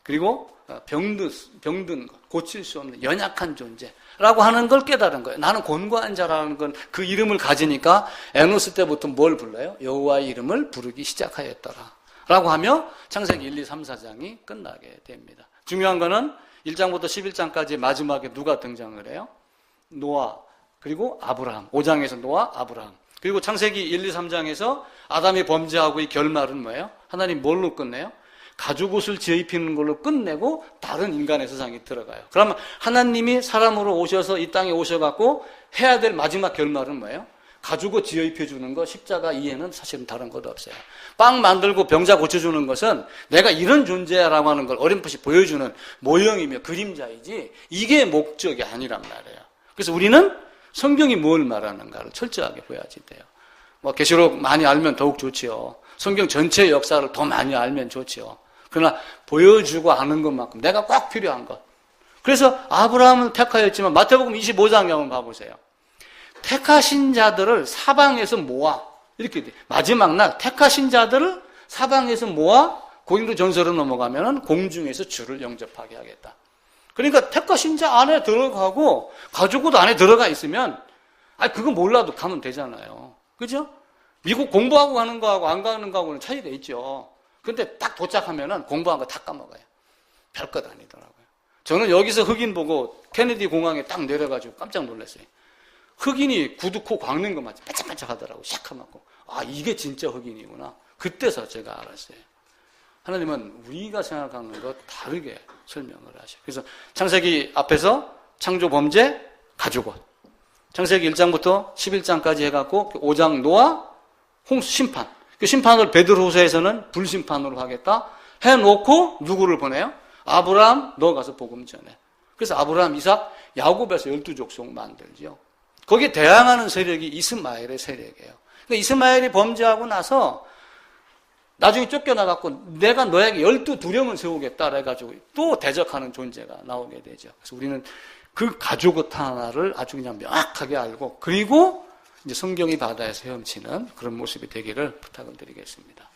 그리고 병든 것, 고칠 수 없는 연약한 존재라고 하는 걸 깨달은 거예요. 나는 곤고한 자라는 건 그 이름을 가지니까 에노스 때부터 뭘 불러요? 여호와의 이름을 부르기 시작하였더라 라고 하며 창세기 1, 2, 3, 4장이 끝나게 됩니다. 중요한 거는 1장부터 11장까지 마지막에 누가 등장을 해요? 노아, 그리고 아브라함. 5장에서 노아, 아브라함. 그리고 창세기 1, 2, 3장에서 아담이 범죄하고 이 결말은 뭐예요? 하나님 뭘로 끝내요? 가죽옷을 지어 입히는 걸로 끝내고 다른 인간의 세상에 들어가요. 그러면 하나님이 사람으로 오셔서 이 땅에 오셔갖고 해야 될 마지막 결말은 뭐예요? 가죽옷 지어 입혀주는 거, 십자가 이해는 사실은 다른 것도 없어요. 빵 만들고 병자 고쳐주는 것은 내가 이런 존재라고 하는 걸 어렴풋이 보여주는 모형이며 그림자이지 이게 목적이 아니란 말이에요. 그래서 우리는 성경이 뭘 말하는가를 철저하게 보야지 돼요. 뭐 계시록 많이 알면 더욱 좋지요. 성경 전체의 역사를 더 많이 알면 좋지요. 그러나 보여주고 아는 것만큼 내가 꼭 필요한 것. 그래서 아브라함을 택하였지만 마태복음 25장에 한번 봐보세요. 택하신 자들을 사방에서 모아, 이렇게 돼. 마지막 날 택하신 자들을 사방에서 모아 고린도전서로 넘어가면은 공중에서 주를 영접하게 하겠다. 그러니까 택하신 자 안에 들어가고 가족옷 안에 들어가 있으면 그거 몰라도 가면 되잖아요. 그죠? 미국 공부하고 가는 거하고 안 가는 거하고는 차이가 있죠. 근데 딱 도착하면은 공부한 거 다 까먹어요. 별것 아니더라고요. 저는 여기서 흑인 보고 케네디 공항에 딱 내려가지고 깜짝 놀랐어요. 흑인이 구두 코 광는 거 마치 반짝반짝 하더라고요. 시커멓고. 아, 이게 진짜 흑인이구나. 그때서 제가 알았어요. 하나님은 우리가 생각하는 것 다르게 설명을 하셔요. 그래서 창세기 앞에서 창조, 범죄, 가죽옷. 창세기 1장부터 11장까지 해갖고 5장 노아, 홍수 심판. 그 심판을 베드로후서에서는 불심판으로 하겠다 해놓고 누구를 보내요? 아브라함, 너 가서 복음 전해. 그래서 아브라함, 이삭, 야곱에서 12족속 만들죠. 거기에 대항하는 세력이 이스마엘의 세력이에요. 그러니까 이스마엘이 범죄하고 나서 나중에 쫓겨나갖고 내가 너에게 12두령을 세우겠다 그래가지고 또 대적하는 존재가 나오게 되죠. 그래서 우리는 그 가죽옷 하나를 아주 그냥 명확하게 알고 그리고 이제 성경이 바다에서 헤엄치는 그런 모습이 되기를 부탁을 드리겠습니다.